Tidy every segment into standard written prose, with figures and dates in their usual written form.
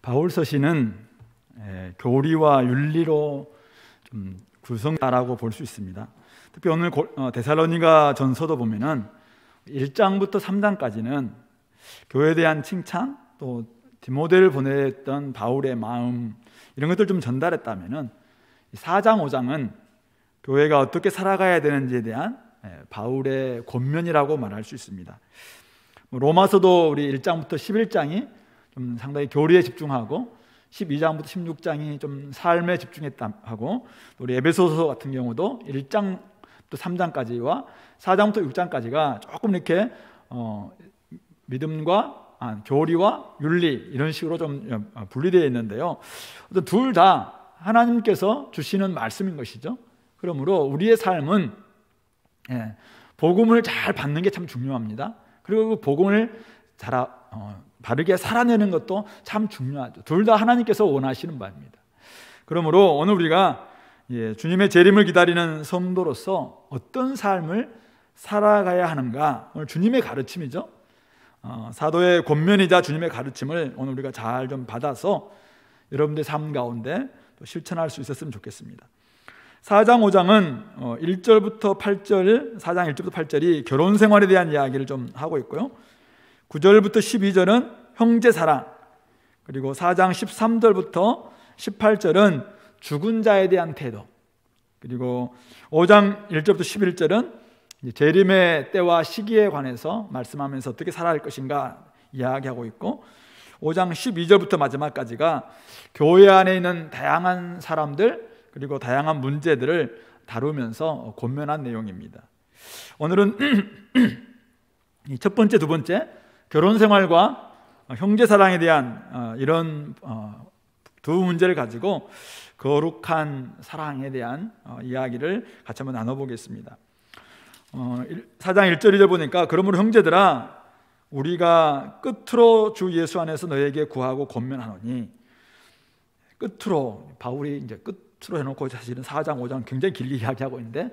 바울 서신은 교리와 윤리로 좀 구성다라고 볼 수 있습니다. 특히 오늘 데살로니가 전서도 보면은 1장부터 3장까지는 교회에 대한 칭찬, 또 디모데를 보냈던 바울의 마음, 이런 것들 좀 전달했다면은 4장, 5장은 교회가 어떻게 살아가야 되는지에 대한 바울의 권면이라고 말할 수 있습니다. 로마서도 우리 1장부터 11장이 좀 상당히 교리에 집중하고 12장부터 16장이 좀 삶에 집중했다 하고, 우리 에베소서 같은 경우도 1장부터 3장까지와 4장부터 6장까지가 조금 이렇게 믿음과 교리와 윤리 이런 식으로 좀 분리되어 있는데요, 둘 다 하나님께서 주시는 말씀인 것이죠. 그러므로 우리의 삶은 복음을 잘 받는 게 참 중요합니다. 그리고 그 복음을 바르게 살아내는 것도 참 중요하죠. 둘 다 하나님께서 원하시는 바입니다. 그러므로 오늘 우리가 주님의 재림을 기다리는 성도로서 어떤 삶을 살아가야 하는가, 오늘 주님의 가르침이죠. 사도의 권면이자 주님의 가르침을 오늘 우리가 잘 좀 받아서 여러분들의 삶 가운데 또 실천할 수 있었으면 좋겠습니다. 4장 5장은 1절부터 8절, 4장 1절부터 8절이 결혼 생활에 대한 이야기를 좀 하고 있고요, 9절부터 12절은 형제 사랑, 그리고 4장 13절부터 18절은 죽은 자에 대한 태도, 그리고 5장 1절부터 11절은 재림의 때와 시기에 관해서 말씀하면서 어떻게 살아야 할 것인가 이야기하고 있고, 5장 12절부터 마지막까지가 교회 안에 있는 다양한 사람들 그리고 다양한 문제들을 다루면서 권면한 내용입니다. 오늘은 첫 번째, 두 번째 결혼 생활과 형제 사랑에 대한 이런 두 문제를 가지고 거룩한 사랑에 대한 이야기를 같이 한번 나눠보겠습니다. 4장 1절 2절 보니까, 그러므로 형제들아 우리가 끝으로 주 예수 안에서 너에게 구하고 권면하노니, 끝으로 바울이 이제 끝으로 해놓고 사실은 4장 5장 굉장히 길게 이야기하고 있는데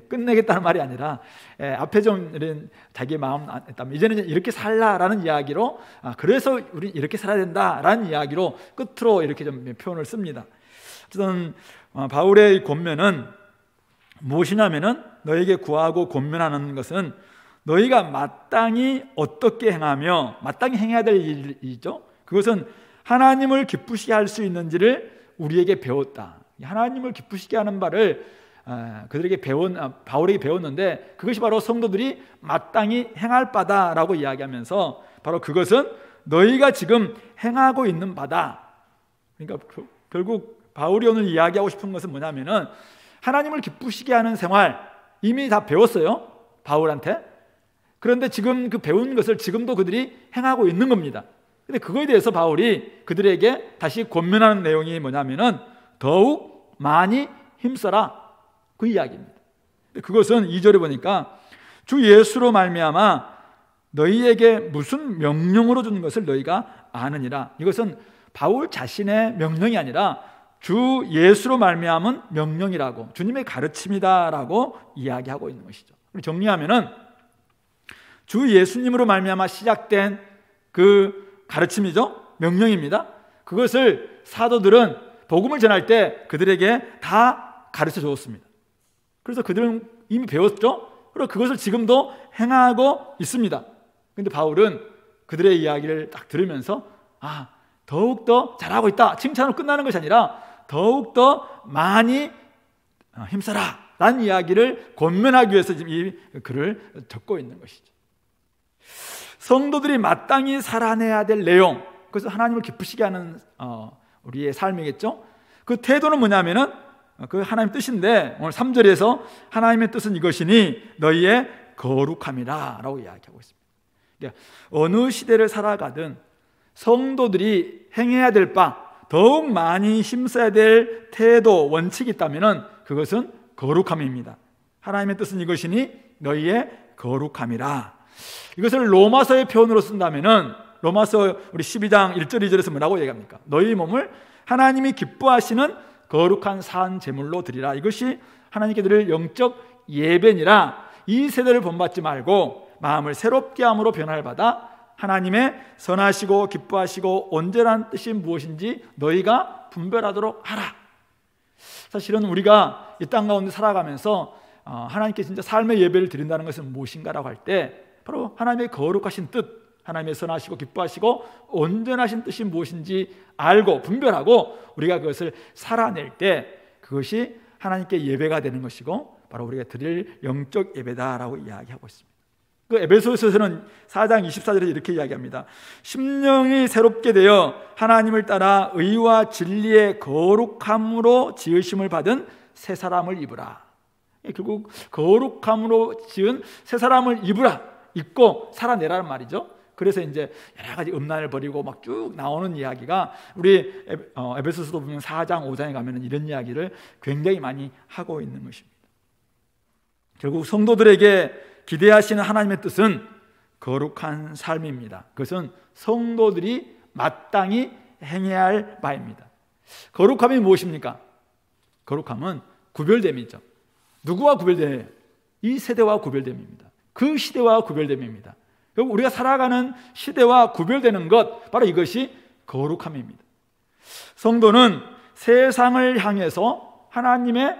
끝내겠다는 말이 아니라 앞에 좀 자기 마음 이제는 이렇게 살라라는 이야기로, 그래서 우리 이렇게 살아야 된다라는 이야기로 끝으로 이렇게 좀 표현을 씁니다. 어쨌든 바울의 권면은 무엇이냐면은, 너에게 구하고 권면하는 것은 너희가 마땅히 어떻게 행하며 마땅히 행해야 될 일이죠. 그것은 하나님을 기쁘시게 할 수 있는지를 우리에게 배웠다. 하나님을 기쁘시게 하는 바를 그들에게 바울에게 배웠는데, 그것이 바로 성도들이 마땅히 행할 바다라고 이야기하면서, 바로 그것은 너희가 지금 행하고 있는 바다. 그러니까 결국 바울이 오늘 이야기하고 싶은 것은 뭐냐면은, 하나님을 기쁘시게 하는 생활 이미 다 배웠어요, 바울한테. 그런데 지금 그 배운 것을 지금도 그들이 행하고 있는 겁니다. 근데 그거에 대해서 바울이 그들에게 다시 권면하는 내용이 뭐냐면은, 더욱 많이 힘써라, 그 이야기입니다. 그것은 2절에 보니까 주 예수로 말미암아 너희에게 무슨 명령으로 주는 것을 너희가 아느니라. 이것은 바울 자신의 명령이 아니라 주 예수로 말미암은 명령이라고, 주님의 가르침이다라고 이야기하고 있는 것이죠. 정리하면은 주 예수님으로 말미암아 시작된 그 가르침이죠, 명령입니다. 그것을 사도들은 복음을 전할 때 그들에게 다 가르쳐 주었습니다. 그래서 그들은 이미 배웠죠. 그리고 그것을 지금도 행하고 있습니다. 그런데 바울은 그들의 이야기를 딱 들으면서 더욱더 잘하고 있다, 칭찬으로 끝나는 것이 아니라 더욱더 많이 힘써라 라는 이야기를 권면하기 위해서 지금 이 글을 적고 있는 것이죠. 성도들이 마땅히 살아내야 될 내용, 그것은 하나님을 기쁘시게 하는 우리의 삶이겠죠. 그 태도는 뭐냐면은 그 하나님 뜻인데, 오늘 3절에서 하나님의 뜻은 이것이니 너희의 거룩함이라 라고 이야기하고 있습니다. 그러니까 어느 시대를 살아가든 성도들이 행해야 될 바, 더욱 많이 힘써야 될 태도, 원칙이 있다면은 그것은 거룩함입니다. 하나님의 뜻은 이것이니 너희의 거룩함이라. 이것을 로마서의 표현으로 쓴다면은 로마서 우리 12장 1절 2절에서 뭐라고 얘기합니까? 너희 몸을 하나님이 기뻐하시는 거룩한 산 제물로 드리라. 이것이 하나님께 드릴 영적 예배니라. 이 세대를 본받지 말고 마음을 새롭게 함으로 변화를 받아 하나님의 선하시고 기뻐하시고 온전한 뜻이 무엇인지 너희가 분별하도록 하라. 사실은 우리가 이 땅 가운데 살아가면서 하나님께 진짜 삶의 예배를 드린다는 것은 무엇인가라고 할 때 바로 하나님의 거룩하신 뜻, 하나님의 선하시고 기뻐하시고 온전하신 뜻이 무엇인지 알고 분별하고 우리가 그것을 살아낼 때 그것이 하나님께 예배가 되는 것이고 바로 우리가 드릴 영적 예배다라고 이야기하고 있습니다. 그 에베소서에서는 4장 24절에 이렇게 이야기합니다. 심령이 새롭게 되어 하나님을 따라 의와 진리의 거룩함으로 지으심을 받은 새 사람을 입으라. 결국 거룩함으로 지은 새 사람을 입으라, 입고 살아내라는 말이죠. 그래서 이제 여러 가지 음란을 버리고 막 쭉 나오는 이야기가 우리 에베소서도 보면 4장 5장에 가면 이런 이야기를 굉장히 많이 하고 있는 것입니다. 결국 성도들에게 기대하시는 하나님의 뜻은 거룩한 삶입니다. 그것은 성도들이 마땅히 행해야 할 바입니다. 거룩함이 무엇입니까? 거룩함은 구별됨이죠. 누구와 구별돼요? 이 세대와 구별됨입니다. 그 시대와 구별됨입니다. 결국 우리가 살아가는 시대와 구별되는 것, 바로 이것이 거룩함입니다. 성도는 세상을 향해서 하나님의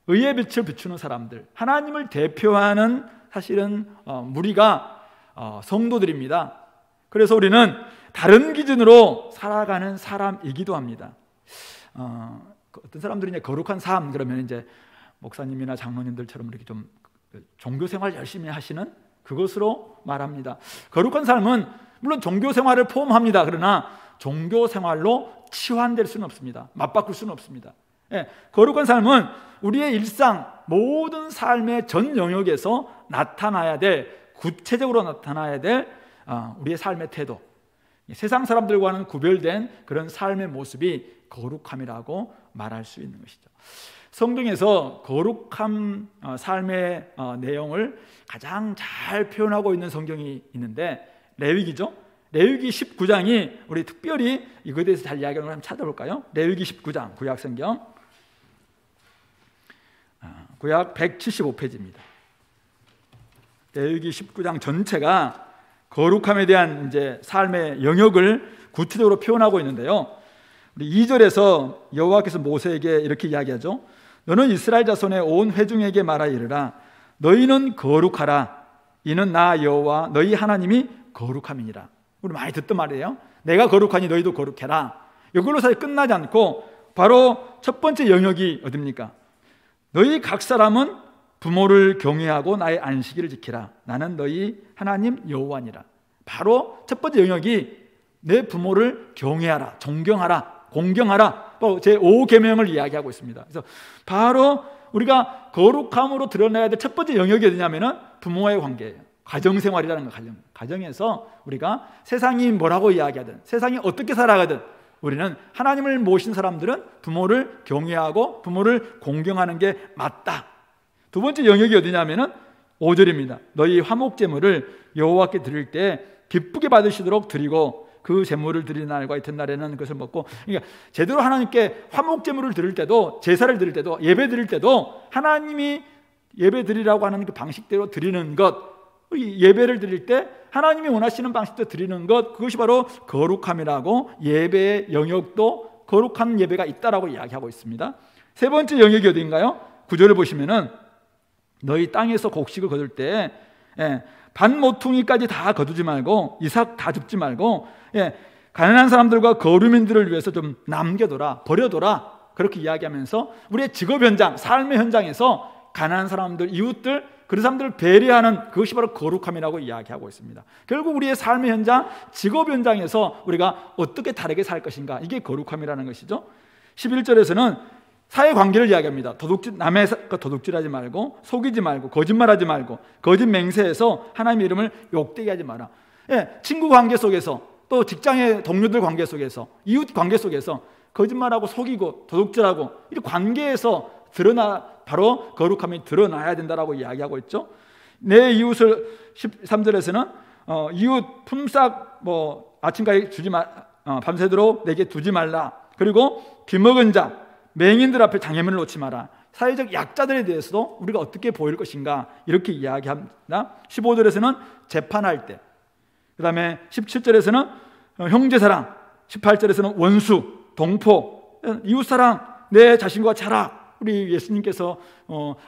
의의 빛을 비추는 사람들, 하나님을 대표하는 사실은 무리가 성도들입니다. 그래서 우리는 다른 기준으로 살아가는 사람이기도 합니다. 어떤 사람들이 이제 거룩한 삶 그러면 이제 목사님이나 장로님들처럼 이렇게 좀 종교 생활 열심히 하시는 그것으로 말합니다. 거룩한 삶은 물론 종교 생활을 포함합니다. 그러나 종교 생활로 치환될 수는 없습니다. 맞바꿀 수는 없습니다. 거룩한 삶은 우리의 일상 모든 삶의 전 영역에서 나타나야 될, 구체적으로 나타나야 될 우리의 삶의 태도, 세상 사람들과는 구별된 그런 삶의 모습이 거룩함이라고 말할 수 있는 것이죠. 성경에서 거룩한 삶의 내용을 가장 잘 표현하고 있는 성경이 있는데 레위기죠. 레위기 19장이 우리 특별히 이거에 대해서 잘 이야기하는 걸 한번 찾아볼까요? 레위기 19장 구약성경 구약 175페이지입니다. 레위기 19장 전체가 거룩함에 대한 이제 삶의 영역을 구체적으로 표현하고 있는데요. 우리 2절에서 여호와께서 모세에게 이렇게 이야기하죠. 너는 이스라엘 자손의 온 회중에게 말하 이르라. 너희는 거룩하라. 이는 나 여호와 너희 하나님이 거룩함이니라. 우리 많이 듣던 말이에요. 내가 거룩하니 너희도 거룩해라. 이걸로 사실 끝나지 않고 바로 첫 번째 영역이 어딥니까? 너희 각 사람은 부모를 경외하고 나의 안식일을 지키라. 나는 너희 하나님 여호와니라. 바로 첫 번째 영역이 내 부모를 경외하라, 존경하라, 공경하라. 또 제5계명을 이야기하고 있습니다. 그래서 바로 우리가 거룩함으로 드러내야 될 첫 번째 영역이 어디냐면은 부모와의 관계예요. 가정생활이라는 거, 가정에서 우리가 세상이 뭐라고 이야기하든 세상이 어떻게 살아가든 우리는 하나님을 모신 사람들은 부모를 경외하고 부모를 공경하는 게 맞다. 두 번째 영역이 어디냐면은 5절입니다. 너희 화목제물을 여호와께 드릴 때 기쁘게 받으시도록 드리고 그 제물을 드리는 날과 이튿날에는 그것을 먹고, 그러니까 제대로 하나님께 화목제물을 드릴 때도, 제사를 드릴 때도, 예배 드릴 때도 하나님이 예배 드리라고 하는 그 방식대로 드리는 것, 예배를 드릴 때 하나님이 원하시는 방식대로 드리는 것, 그것이 바로 거룩함이라고, 예배의 영역도 거룩한 예배가 있다라고 이야기하고 있습니다. 세 번째 영역이 어디인가요? 9절을 보시면은 너희 땅에서 곡식을 거둘 때 반 모퉁이까지 다 거두지 말고 이삭 다 줍지 말고 가난한 사람들과 거류민들을 위해서 좀 남겨둬라, 버려둬라, 그렇게 이야기하면서 우리의 직업 현장, 삶의 현장에서 가난한 사람들, 이웃들, 그런 사람들을 배려하는 그것이 바로 거룩함이라고 이야기하고 있습니다. 결국 우리의 삶의 현장, 직업 현장에서 우리가 어떻게 다르게 살 것인가, 이게 거룩함이라는 것이죠. 11절에서는 사회관계를 이야기합니다. 남의 도둑질하지 말고, 속이지 말고, 거짓말하지 말고, 거짓 맹세해서 하나님의 이름을 욕되게 하지 마라. 친구 관계 속에서, 또 직장의 동료들 관계 속에서, 이웃 관계 속에서 거짓말하고 속이고 도둑질하고 이 관계에서 바로 거룩함이 드러나야 된다라고 이야기하고 있죠. 내 이웃을 13절에서는 이웃 품삯 아침까지 밤새도록 내게 두지 말라. 그리고 귀먹은 자, 맹인들 앞에 장애물을 놓지 마라. 사회적 약자들에 대해서도 우리가 어떻게 보일 것인가, 이렇게 이야기합니다. 15절에서는 재판할 때 그 다음에 17절에서는 형제사랑, 18절에서는 원수, 동포, 이웃사랑, 내 자신과 자라. 우리 예수님께서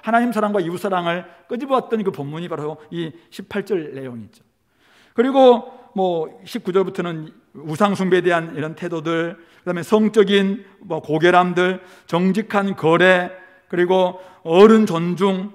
하나님 사랑과 이웃 사랑을 끄집어왔던 그 본문이 바로 이 18절 내용이죠. 그리고 19절부터는 우상 숭배에 대한 이런 태도들, 그다음에 성적인 고결함들, 정직한 거래, 그리고 어른 존중,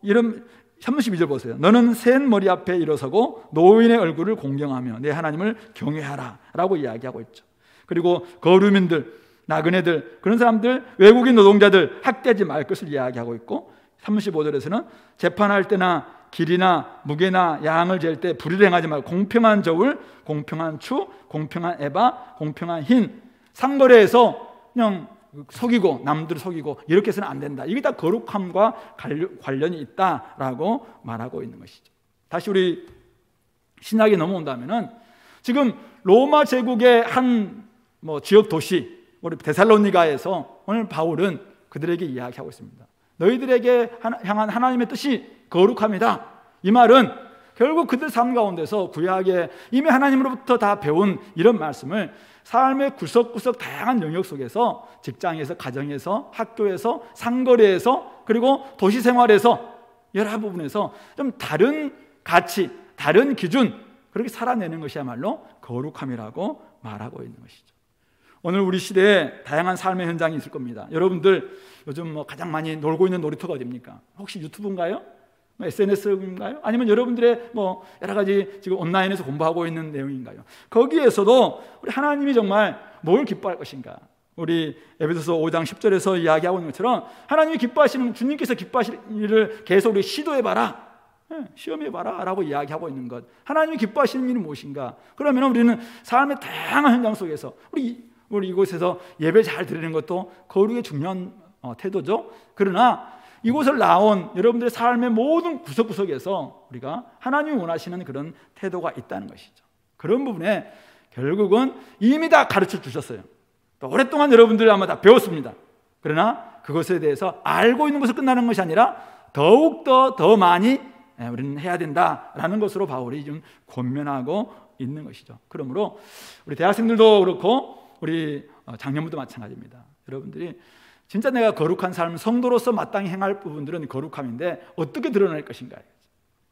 이런 32절 보세요. 너는 센 머리 앞에 일어서고 노인의 얼굴을 공경하며 내 하나님을 경외하라 라고 이야기하고 있죠. 그리고 거류민들, 나그네들, 그런 사람들, 외국인 노동자들 학대하지 말 것을 이야기하고 있고, 35절에서는 재판할 때나 길이나 무게나 양을 잴 때 불의를 행하지 말고 공평한 저울, 공평한 추, 공평한 에바, 공평한 흰, 상거래에서 그냥 속이고 남들을 속이고 이렇게 해서는 안 된다. 이게 다 거룩함과 관련이 있다라고 말하고 있는 것이죠. 다시 우리 신약에 넘어온다면은 지금 로마 제국의 한 지역 도시 우리 데살로니가에서 오늘 바울은 그들에게 이야기하고 있습니다. 너희들에게 향한 하나님의 뜻이 거룩합니다. 이 말은 결국 그들 삶 가운데서 구약에 이미 하나님으로부터 다 배운 이런 말씀을 삶의 구석구석 다양한 영역 속에서, 직장에서, 가정에서, 학교에서, 상거래에서, 그리고 도시 생활에서 여러 부분에서 좀 다른 가치, 다른 기준, 그렇게 살아내는 것이야말로 거룩함이라고 말하고 있는 것이죠. 오늘 우리 시대에 다양한 삶의 현장이 있을 겁니다. 여러분들 요즘 가장 많이 놀고 있는 놀이터가 어디입니까? 혹시 유튜브인가요? SNS인가요? 아니면 여러분들의 여러 가지 지금 온라인에서 공부하고 있는 내용인가요? 거기에서도 우리 하나님이 정말 뭘 기뻐할 것인가? 우리 에베소서 5장 10절에서 이야기하고 있는 것처럼 하나님이 기뻐하시는, 주님께서 기뻐하실 일을 계속 우리 시도해봐라, 시험해봐라 라고 이야기하고 있는 것. 하나님이 기뻐하시는 일은 무엇인가? 그러면 우리는 삶의 다양한 현장 속에서 우리 이곳에서 예배 잘 드리는 것도 거룩의 중요한 태도죠. 그러나 이곳을 나온 여러분들의 삶의 모든 구석구석에서 우리가 하나님이 원하시는 그런 태도가 있다는 것이죠. 그런 부분에 결국은 이미 다 가르쳐 주셨어요. 또 오랫동안 여러분들이 아마 다 배웠습니다. 그러나 그것에 대해서 알고 있는 것을 끝나는 것이 아니라 더욱더 더 많이 우리는 해야 된다라는 것으로 바울이 좀 권면하고 있는 것이죠. 그러므로 우리 대학생들도 그렇고 우리 장년부도 마찬가지입니다. 여러분들이 진짜 내가 거룩한 삶, 성도로서 마땅히 행할 부분들은 거룩함인데 어떻게 드러낼 것인가?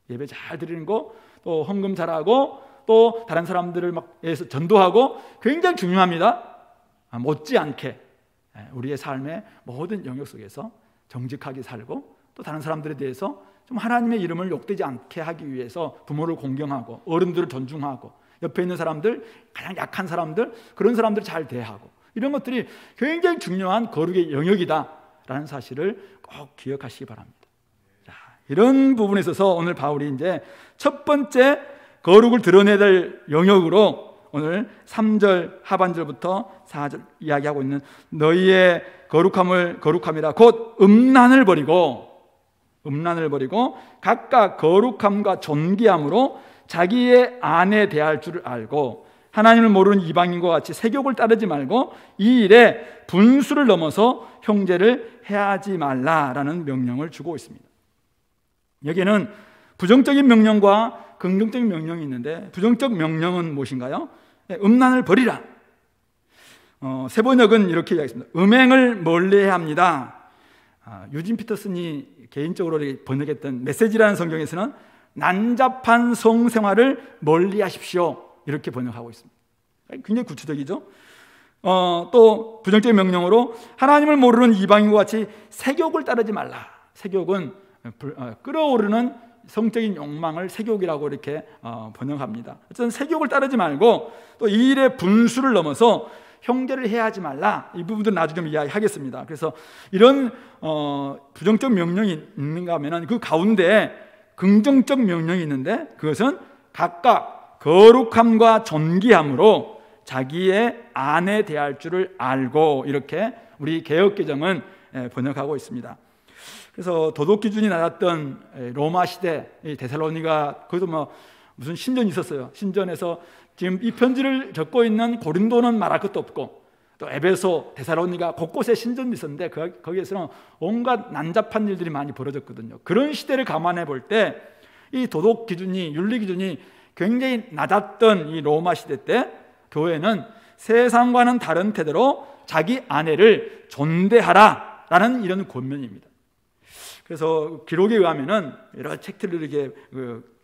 예배 잘 드리는 거, 또 헌금 잘하고, 또 다른 사람들을 위해서 전도하고 굉장히 중요합니다. 못지않게 우리의 삶의 모든 영역 속에서 정직하게 살고, 또 다른 사람들에 대해서 좀 하나님의 이름을 욕되지 않게 하기 위해서 부모를 공경하고 어른들을 존중하고 옆에 있는 사람들, 가장 약한 사람들, 그런 사람들 잘 대하고, 이런 것들이 굉장히 중요한 거룩의 영역이다라는 사실을 꼭 기억하시기 바랍니다. 자, 이런 부분에 있어서 오늘 바울이 이제 첫 번째 거룩을 드러내야 될 영역으로 오늘 3절 하반절부터 4절 이야기하고 있는 너희의 거룩함이라 곧 음란을 버리고 각각 거룩함과 존귀함으로 자기의 아내 대할 줄을 알고 하나님을 모르는 이방인과 같이 세욕을 따르지 말고 이 일에 분수를 넘어서 형제를 해하지 말라라는 명령을 주고 있습니다. 여기에는 부정적인 명령과 긍정적인 명령이 있는데, 부정적 명령은 무엇인가요? 음란을 버리라. 새 번역은 이렇게 이야기했습니다. 음행을 멀리해야 합니다. 유진 피터슨이 개인적으로 번역했던 메시지라는 성경에서는 난잡한 성생활을 멀리하십시오 이렇게 번역하고 있습니다. 굉장히 구체적이죠. 또 부정적인 명령으로 하나님을 모르는 이방인과 같이 세욕을 따르지 말라. 세욕은 끓어오르는 성적인 욕망을 세욕이라고 이렇게 번역합니다. 어쨌든 세욕을 따르지 말고 또 이 일의 분수를 넘어서 형제를 해하지 말라. 이 부분도 나중에 좀 이야기하겠습니다. 그래서 이런 부정적 명령이 있는가 하면 그 가운데 긍정적 명령이 있는데, 그것은 각각 거룩함과 존귀함으로 자기의 아내 대할 줄을 알고, 이렇게 우리 개역개정은 번역하고 있습니다. 그래서 도덕 기준이 낮았던 로마 시대 데살로니가, 거기도 무슨 신전이 있었어요. 신전에서 지금 이 편지를 적고 있는 고린도는 말할 것도 없고, 또 에베소, 데살로니가 곳곳에 신전이 있었는데 거기에서는 온갖 난잡한 일들이 많이 벌어졌거든요. 그런 시대를 감안해 볼 때 이 도덕 기준이, 윤리 기준이 굉장히 낮았던 이 로마 시대 때 교회는 세상과는 다른 태도로 자기 아내를 존대하라라는 이런 권면입니다. 그래서 기록에 의하면은 여러 책들을 이렇게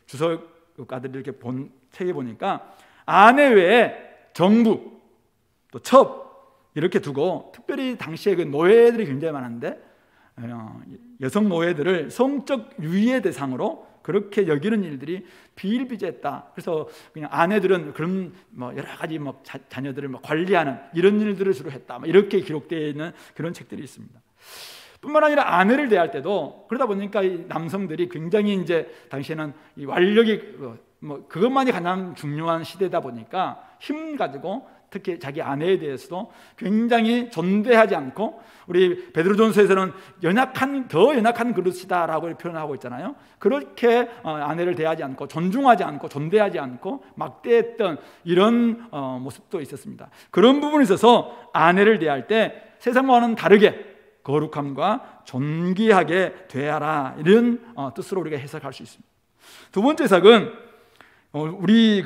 주석가들이 이렇게 본 책에 보니까 아내 외에 정부 또 첩 이렇게 두고, 특별히 당시에 그 노예들이 굉장히 많은데 여성 노예들을 성적 유의의 대상으로 그렇게 여기는 일들이 비일비재했다. 그래서 그냥 아내들은 그런 여러 가지 자녀들을 관리하는 이런 일들을 주로 했다. 이렇게 기록되어 있는 그런 책들이 있습니다. 뿐만 아니라 아내를 대할 때도 그러다 보니까 이 남성들이 굉장히 이제 당시에는 이 완력이 그것만이 가장 중요한 시대다 보니까 힘 가지고 특히 자기 아내에 대해서도 굉장히 존대하지 않고, 우리 베드로전서에서는 더 연약한 그릇이다라고 표현하고 있잖아요. 그렇게 아내를 대하지 않고 존중하지 않고 존대하지 않고 막대했던 이런 모습도 있었습니다. 그런 부분에 있어서 아내를 대할 때 세상과는 다르게 거룩함과 존귀하게 대하라, 이런 뜻으로 우리가 해석할 수 있습니다. 두 번째 해석은 우리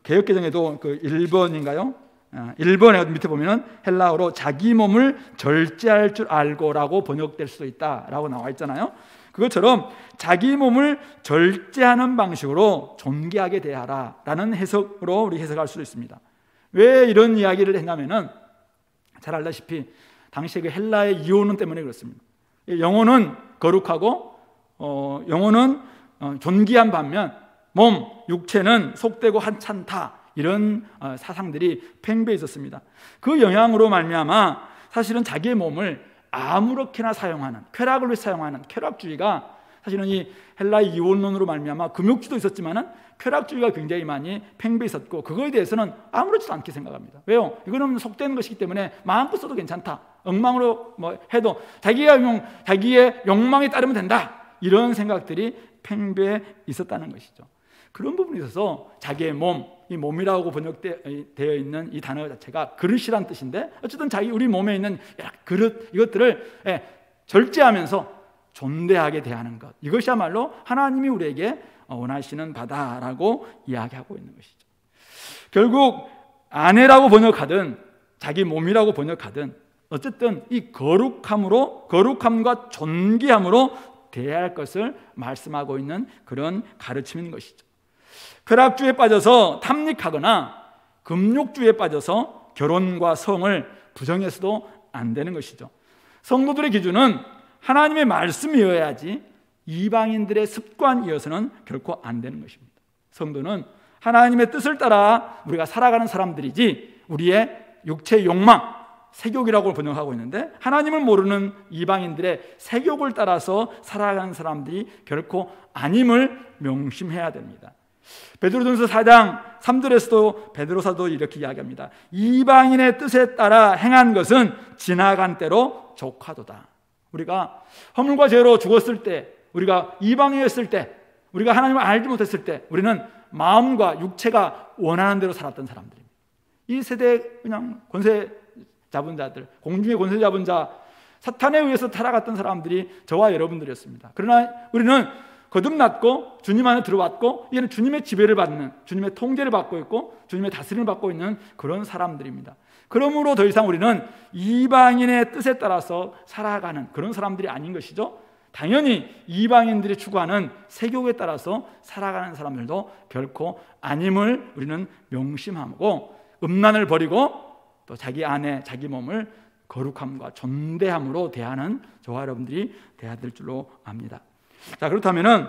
개역개정에도 1번인가요? 1번에 밑에 보면은 헬라어로 자기 몸을 절제할 줄 알고라고 번역될 수도 있다라고 나와 있잖아요. 그것처럼 자기 몸을 절제하는 방식으로 존귀하게 대하라라는 해석으로 우리 해석할 수도 있습니다. 왜 이런 이야기를 했냐면은 잘 알다시피 당시에 그 헬라의 이혼론 때문에 그렇습니다. 영혼은 거룩하고 영혼은 존귀한 반면 몸, 육체는 속되고 한찮다, 이런 사상들이 팽배해 있었습니다. 그 영향으로 말미암아 사실은 자기의 몸을 아무렇게나 사용하는, 쾌락을 위해 사용하는 쾌락주의가, 사실은 이 헬라의 이혼론으로 말미암아 금욕주도 있었지만은 쾌락주의가 굉장히 많이 팽배해 있었고, 그거에 대해서는 아무렇지도 않게 생각합니다. 왜요? 이거는 속되는 것이기 때문에 마음껏 써도 괜찮다, 엉망으로 해도 자기의 욕망에 따르면 된다, 이런 생각들이 팽배해 있었다는 것이죠. 그런 부분에 있어서 자기의 몸, 이 몸이라고 번역되어 있는 이 단어 자체가 그릇이란 뜻인데, 어쨌든 우리 몸에 있는 그릇, 이것들을 절제하면서 존대하게 대하는 것, 이것이야말로 하나님이 우리에게 원하시는 바다라고 이야기하고 있는 것이죠. 결국 아내라고 번역하든 자기 몸이라고 번역하든 어쨌든 이 거룩함과 존귀함으로 대할 것을 말씀하고 있는 그런 가르침인 것이죠. 쾌락주의에 빠져서 탐닉하거나 금욕주의에 빠져서 결혼과 성을 부정해서도 안 되는 것이죠. 성도들의 기준은 하나님의 말씀이어야지 이방인들의 습관이어서는 결코 안 되는 것입니다. 성도는 하나님의 뜻을 따라 우리가 살아가는 사람들이지, 우리의 육체의 욕망, 세욕이라고 번역하고 있는데, 하나님을 모르는 이방인들의 세욕을 따라서 살아가는 사람들이 결코 아님을 명심해야 됩니다. 베드로전서 4장 3절에서도 베드로사도 이렇게 이야기합니다. 이방인의 뜻에 따라 행한 것은 지나간 때로 족하도다. 우리가 허물과 죄로 죽었을 때, 우리가 이방이었을 때, 우리가 하나님을 알지 못했을 때, 우리는 마음과 육체가 원하는 대로 살았던 사람들입니다. 이 세대 그냥 권세 잡은 자들, 공중의 권세 잡은 자, 사탄에 의해서 타락했던 사람들이 저와 여러분들이었습니다. 그러나 우리는 거듭났고 주님 안에 들어왔고, 이제는 주님의 지배를 받는, 주님의 통제를 받고 있고 주님의 다스림을 받고 있는 그런 사람들입니다. 그러므로 더 이상 우리는 이방인의 뜻에 따라서 살아가는 그런 사람들이 아닌 것이죠. 당연히 이방인들이 추구하는 세욕에 따라서 살아가는 사람들도 결코 아님을 우리는 명심하고, 음란을 버리고 또 자기 아내, 자기 몸을 거룩함과 존대함으로 대하는 저와 여러분들이 되어야 될 줄로 압니다. 자, 그렇다면은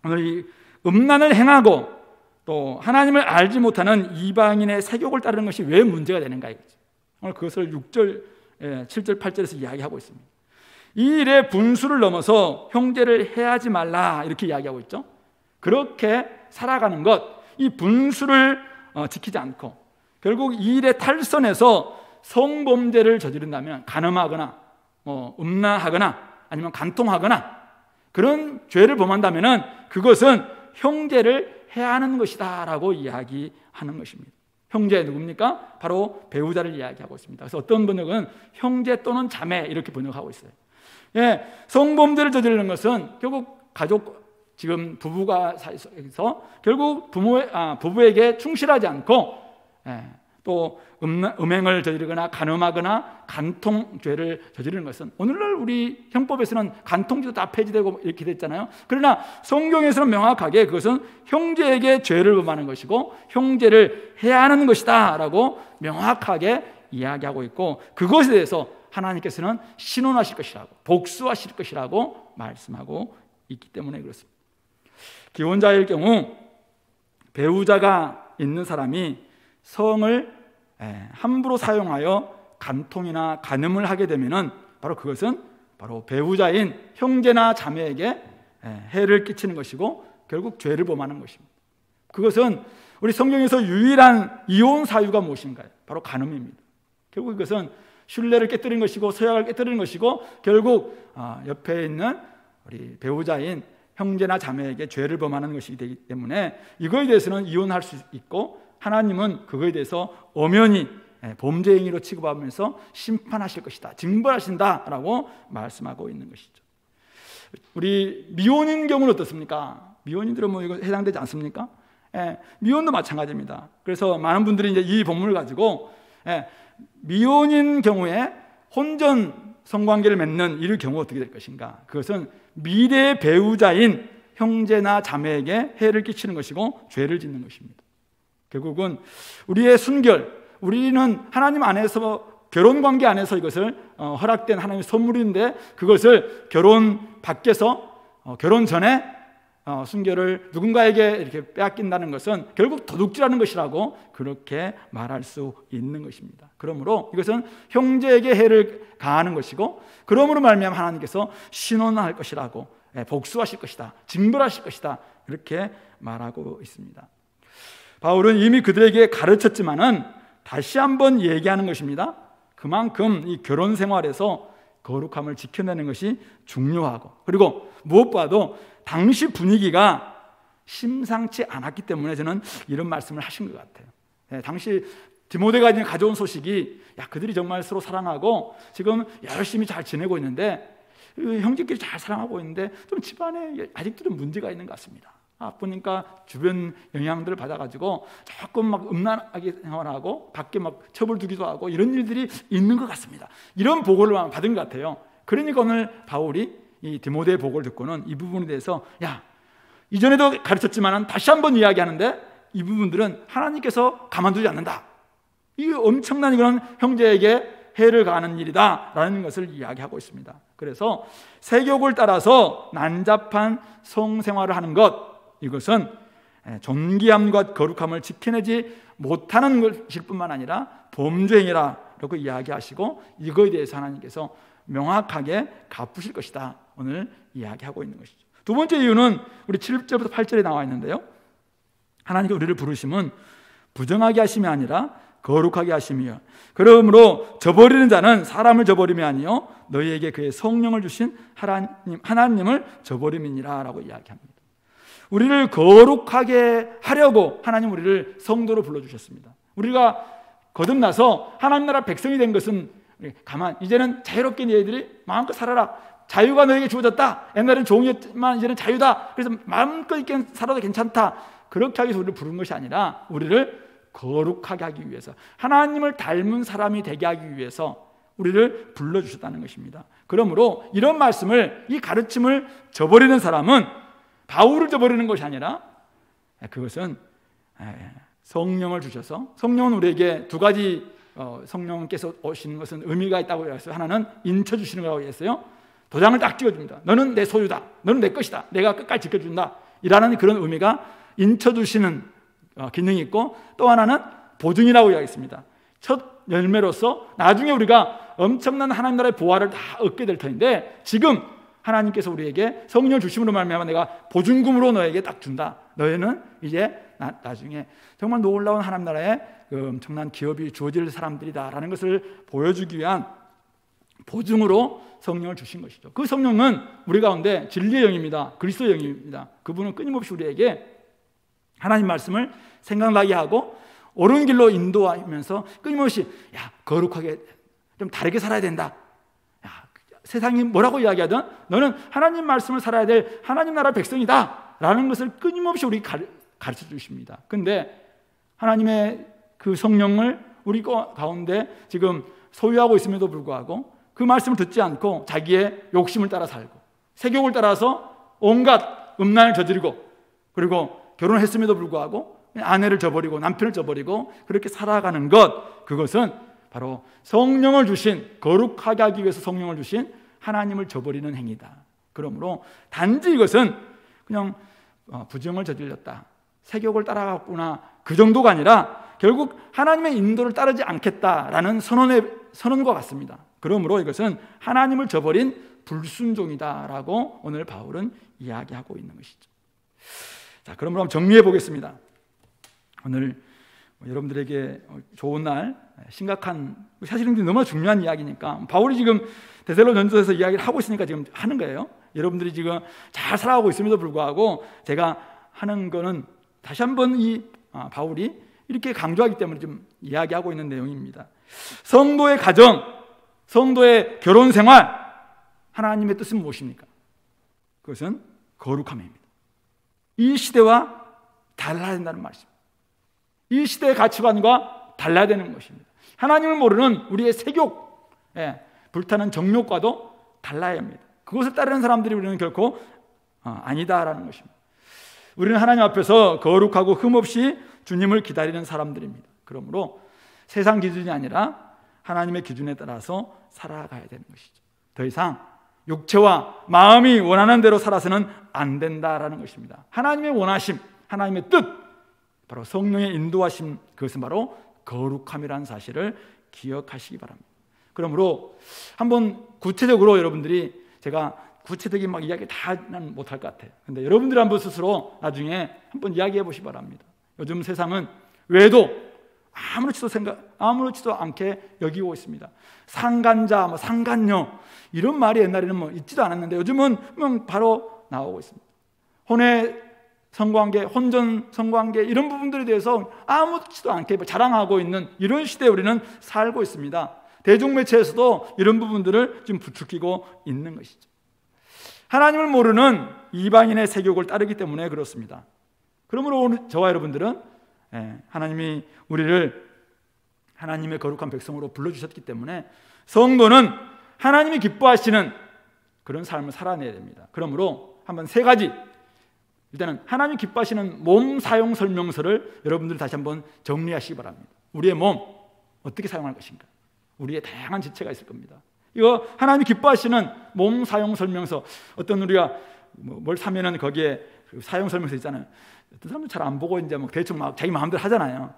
오늘 이 음란을 행하고 또 하나님을 알지 못하는 이방인의 세욕을 따르는 것이 왜 문제가 되는가 이거죠. 오늘 그것을 6절, 7절, 8절에서 이야기하고 있습니다. 이 일의 분수를 넘어서 형제를 해하지 말라, 이렇게 이야기하고 있죠. 그렇게 살아가는 것, 이 분수를 지키지 않고 결국 이 일의 탈선에서 성범죄를 저지른다면, 간음하거나 음란하거나 아니면 간통하거나 그런 죄를 범한다면 그것은 형제를 해하는 것이다 라고 이야기하는 것입니다. 형제 누굽니까? 바로 배우자를 이야기하고 있습니다. 그래서 어떤 번역은 형제 또는 자매 이렇게 번역하고 있어요. 성범죄를 저지르는 것은 결국 가족 지금 부부가 사이에서 결국 부부에게 충실하지 않고 또 음행을 저지르거나 간음하거나 간통죄를 저지르는 것은 오늘날 우리 형법에서는 간통죄도 다 폐지되고 이렇게 됐잖아요. 그러나 성경에서는 명확하게 그것은 형제에게 죄를 범하는 것이고 형제를 해야 하는 것이다 라고 명확하게 이야기하고 있고, 그것에 대해서 하나님께서는 신원하실 것이라고, 복수하실 것이라고 말씀하고 있기 때문에 그렇습니다. 기혼자일 경우 배우자가 있는 사람이 성을 함부로 사용하여 간통이나 간음을 하게 되면은 바로 그것은 바로 배우자인 형제나 자매에게 해를 끼치는 것이고 결국 죄를 범하는 것입니다. 그것은 우리 성경에서 유일한 이혼 사유가 무엇인가요? 바로 간음입니다. 결국 이것은 신뢰를 깨뜨리는 것이고 서약을 깨뜨리는 것이고 결국 옆에 있는 우리 배우자인 형제나 자매에게 죄를 범하는 것이기 되기 때문에 이거에 대해서는 이혼할 수 있고, 하나님은 그거에 대해서 엄연히 범죄 행위로 취급하면서 심판하실 것이다, 징벌하신다라고 말씀하고 있는 것이죠. 우리 미혼인 경우는 어떻습니까? 미혼인들은 뭐 이거 해당되지 않습니까? 미혼도 마찬가지입니다. 그래서 많은 분들이 이제 이 본문을 가지고 미혼인 경우에 혼전 성관계를 맺는 이 경우가 어떻게 될 것인가? 그것은 미래의 배우자인 형제나 자매에게 해를 끼치는 것이고 죄를 짓는 것입니다. 결국은 우리의 순결, 우리는 하나님 안에서 결혼관계 안에서 이것을 허락된 하나님의 선물인데 그것을 결혼 밖에서 결혼 전에 순결을 누군가에게 이렇게 빼앗긴다는 것은 결국 도둑질하는 것이라고 그렇게 말할 수 있는 것입니다. 그러므로 이것은 형제에게 해를 가하는 것이고, 그러므로 말미암아 하나님께서 신원할 것이라고, 복수하실 것이다, 징벌하실 것이다, 이렇게 말하고 있습니다. 바울은 이미 그들에게 가르쳤지만은 다시 한번 얘기하는 것입니다. 그만큼 이 결혼 생활에서 거룩함을 지켜내는 것이 중요하고, 그리고 무엇보다도 당시 분위기가 심상치 않았기 때문에 저는 이런 말씀을 하신 것 같아요. 당시 디모데가 가져온 소식이, 그들이 정말 서로 사랑하고 지금 열심히 잘 지내고 있는데, 형제끼리 잘 사랑하고 있는데 좀 집안에 아직도 좀 문제가 있는 것 같습니다. 보니까 주변 영향들을 받아가지고 조금 막 음란하게 생활하고 밖에 막 첩을 두기도 하고 이런 일들이 있는 것 같습니다. 이런 보고를 받은 것 같아요. 그러니까 오늘 바울이 이 디모데의 보고를 듣고는 이 부분에 대해서 이전에도 가르쳤지만 다시 한번 이야기하는데 이 부분들은 하나님께서 가만두지 않는다. 이 엄청난 이런 형제에게 해를 가하는 일이다 라는 것을 이야기하고 있습니다. 그래서 세교육을 따라서 난잡한 성생활을 하는 것, 이것은 존귀함과 거룩함을 지켜내지 못하는 것일 뿐만 아니라 범죄행위라고 이야기하시고 이거에 대해서 하나님께서 명확하게 갚으실 것이다 오늘 이야기하고 있는 것이죠. 두 번째 이유는 우리 7절부터 8절에 나와 있는데요, 하나님께서 우리를 부르심은 부정하게 하심이 아니라 거룩하게 하심이요 그러므로 저버리는 자는 사람을 저버림이 아니요 너희에게 그의 성령을 주신 하나님을 저버림이니라 라고 이야기합니다. 우리를 거룩하게 하려고 하나님 우리를 성도로 불러주셨습니다. 우리가 거듭나서 하나님 나라 백성이 된 것은 이제는 자유롭게 너희들이 마음껏 살아라, 자유가 너에게 주어졌다, 옛날에는 종이었지만 이제는 자유다, 그래서 마음껏 있게 살아도 괜찮다, 그렇게 하기 위해서 우리를 부른 것이 아니라 우리를 거룩하게 하기 위해서, 하나님을 닮은 사람이 되게 하기 위해서 우리를 불러주셨다는 것입니다. 그러므로 이런 말씀을, 이 가르침을 저버리는 사람은 바울을 저버리는 것이 아니라 그것은 성령을 주셔서, 성령은 우리에게 두 가지 성령께서 오시는 것은 의미가 있다고 했어요. 하나는 인쳐주시는 거라고 했어요. 도장을 딱 찍어줍니다. 너는 내 소유다, 너는 내 것이다, 내가 끝까지 지켜준다, 이라는 그런 의미가 인쳐주시는 기능이 있고, 또 하나는 보증이라고 이야기했습니다. 첫 열매로서 나중에 우리가 엄청난 하나님 나라의 보화를 다 얻게 될 터인데, 지금 하나님께서 우리에게 성령을 주심으로 말미암아 내가 보증금으로 너에게 딱 준다, 너희는 이제 나중에 정말 놀라운 하나님 나라의 그 엄청난 기업이 주어질 사람들이다 라는 것을 보여주기 위한 보증으로 성령을 주신 것이죠. 그 성령은 우리 가운데 진리의 영입니다. 그리스도의 영입니다. 그분은 끊임없이 우리에게 하나님 말씀을 생각나게 하고 옳은 길로 인도하면서 끊임없이 거룩하게 좀 다르게 살아야 된다, 세상이 뭐라고 이야기하든 너는 하나님 말씀을 살아야 될 하나님 나라 백성이다 라는 것을 끊임없이 우리 가르쳐 주십니다. 그런데 하나님의 그 성령을 우리 가운데 지금 소유하고 있음에도 불구하고 그 말씀을 듣지 않고 자기의 욕심을 따라 살고 세욕을 따라서 온갖 음란을 저지르고 그리고 결혼을 했음에도 불구하고 아내를 저버리고 남편을 저버리고 그렇게 살아가는 것, 그것은 바로 성령을 주신, 거룩하게 하기 위해서 성령을 주신 하나님을 저버리는 행위다. 그러므로 단지 이것은 그냥 부정을 저질렀다, 세욕을 따라갔구나, 그 정도가 아니라 결국 하나님의 인도를 따르지 않겠다라는 선언과 같습니다. 그러므로 이것은 하나님을 저버린 불순종이다라고 오늘 바울은 이야기하고 있는 것이죠. 자, 그러므로 한번 정리해 보겠습니다. 오늘 여러분들에게 좋은 날, 심각한, 사실은 너무나 중요한 이야기니까 바울이 지금 데살로니가전서에서 이야기를 하고 있으니까 지금 하는 거예요. 여러분들이 지금 잘 살아가고 있음에도 불구하고 제가 하는 거는 다시 한번 이 바울이 이렇게 강조하기 때문에 좀 이야기하고 있는 내용입니다. 성도의 가정, 성도의 결혼 생활, 하나님의 뜻은 무엇입니까? 그것은 거룩함입니다. 이 시대와 달라야 된다는 말씀입니다. 이 시대의 가치관과 달라야 되는 것입니다. 하나님을 모르는 우리의 세욕, 불타는 정욕과도 달라야 합니다. 그것을 따르는 사람들이 우리는 결코 아니다라는 것입니다. 우리는 하나님 앞에서 거룩하고 흠없이 주님을 기다리는 사람들입니다. 그러므로 세상 기준이 아니라 하나님의 기준에 따라서 살아가야 되는 것이죠. 더 이상 육체와 마음이 원하는 대로 살아서는 안 된다라는 것입니다. 하나님의 원하심, 하나님의 뜻, 바로 성령의 인도하심, 그것은 바로 거룩함이라는 사실을 기억하시기 바랍니다. 그러므로 한번 구체적으로 여러분들이, 제가 구체적인 막 이야기 다는 못할 것 같아요. 근데 여러분들이 한번 스스로 나중에 한번 이야기해 보시기 바랍니다. 요즘 세상은 외도 아무렇지도 않게 여기고 있습니다. 상간자, 상간녀, 이런 말이 옛날에는 있지도 않았는데 요즘은 바로 나오고 있습니다. 혼외 성관계, 혼전 성관계, 이런 부분들에 대해서 아무렇지도 않게 자랑하고 있는 이런 시대에 우리는 살고 있습니다. 대중매체에서도 이런 부분들을 지금 부추기고 있는 것이죠. 하나님을 모르는 이방인의 세욕을 따르기 때문에 그렇습니다. 그러므로 오늘 저와 여러분들은 하나님이 우리를 하나님의 거룩한 백성으로 불러주셨기 때문에 성도는 하나님이 기뻐하시는 그런 삶을 살아내야 됩니다. 그러므로 한번 세 가지, 일단은 하나님이 기뻐하시는 몸 사용 설명서를 여러분들이 다시 한번 정리하시기 바랍니다. 우리의 몸 어떻게 사용할 것인가, 우리의 다양한 지체가 있을 겁니다. 이거 하나님이 기뻐하시는 몸 사용 설명서, 어떤 우리가 뭘 사면은 거기에 사용 설명서 있잖아요. 어떤 사람들 잘 안 보고 이제 대충 자기 마음대로 하잖아요.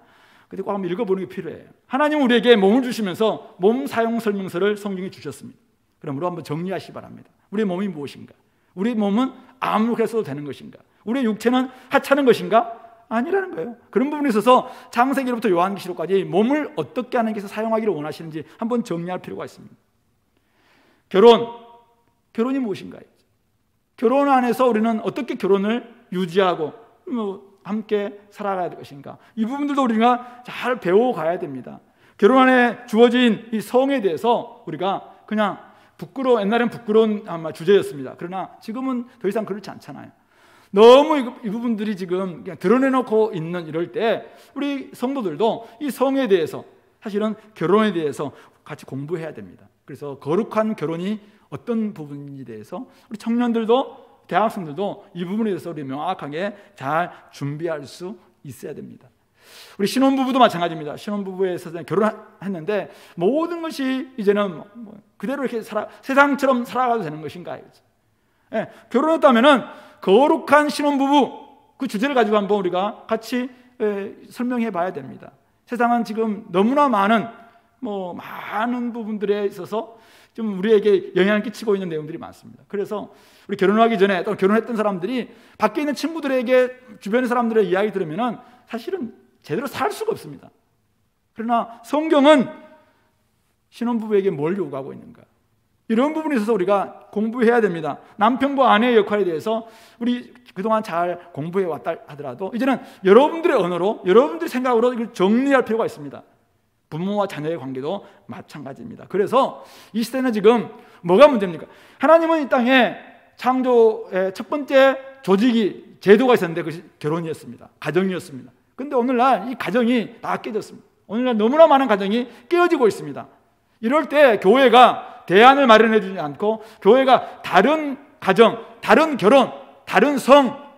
근데 꼭 한번 읽어보는 게 필요해요. 하나님은 우리에게 몸을 주시면서 몸 사용 설명서를 성경에 주셨습니다. 그러므로 한번 정리하시기 바랍니다. 우리의 몸이 무엇인가? 우리의 몸은 아무렇게 써도 되는 것인가? 우리의 육체는 하찮은 것인가? 아니라는 거예요. 그런 부분에 있어서 창세기로부터 요한계시록까지 몸을 어떻게 하나님께서 사용하기를 원하시는지 한번 정리할 필요가 있습니다. 결혼이 무엇인가? 결혼 안에서 우리는 어떻게 결혼을 유지하고 함께 살아가야 될 것인가? 이 부분들도 우리가 잘 배워가야 됩니다. 결혼 안에 주어진 이 성에 대해서 우리가 그냥 옛날엔 부끄러운 아마 주제였습니다. 그러나 지금은 더 이상 그렇지 않잖아요. 너무 이 부분들이 지금 그냥 드러내놓고 있는 이럴 때 우리 성도들도 이 성에 대해서, 사실은 결혼에 대해서 같이 공부해야 됩니다. 그래서 거룩한 결혼이 어떤 부분인지에 대해서 우리 청년들도, 대학생들도 이 부분에 대해서 우리 명확하게 잘 준비할 수 있어야 됩니다. 우리 신혼부부도 마찬가지입니다. 신혼부부에서 결혼했는데 모든 것이 이제는 그대로 이렇게 세상처럼 살아가도 되는 것인가? 결혼했다면은 거룩한 신혼부부, 그 주제를 가지고 한번 우리가 같이 설명해 봐야 됩니다. 세상은 지금 너무나 많은 부분들에 있어서 좀 우리에게 영향을 끼치고 있는 내용들이 많습니다. 그래서 우리 결혼하기 전에 또 결혼했던 사람들이 밖에 있는 친구들에게, 주변의 사람들의 이야기 들으면은 사실은 제대로 살 수가 없습니다. 그러나 성경은 신혼부부에게 뭘 요구하고 있는가? 이런 부분에 있어서 우리가 공부해야 됩니다. 남편과 아내의 역할에 대해서 우리 그동안 잘 공부해 왔다 하더라도 이제는 여러분들의 언어로, 여러분들의 생각으로 이걸 정리할 필요가 있습니다. 부모와 자녀의 관계도 마찬가지입니다. 그래서 이 시대는 지금 뭐가 문제입니까? 하나님은 이 땅에 창조의 첫 번째 조직이 제도가 있었는데 그것이 결혼이었습니다. 가정이었습니다. 그런데 오늘날 이 가정이 다 깨졌습니다. 오늘날 너무나 많은 가정이 깨어지고 있습니다. 이럴 때 교회가 대안을 마련해 주지 않고 교회가 다른 가정, 다른 결혼, 다른 성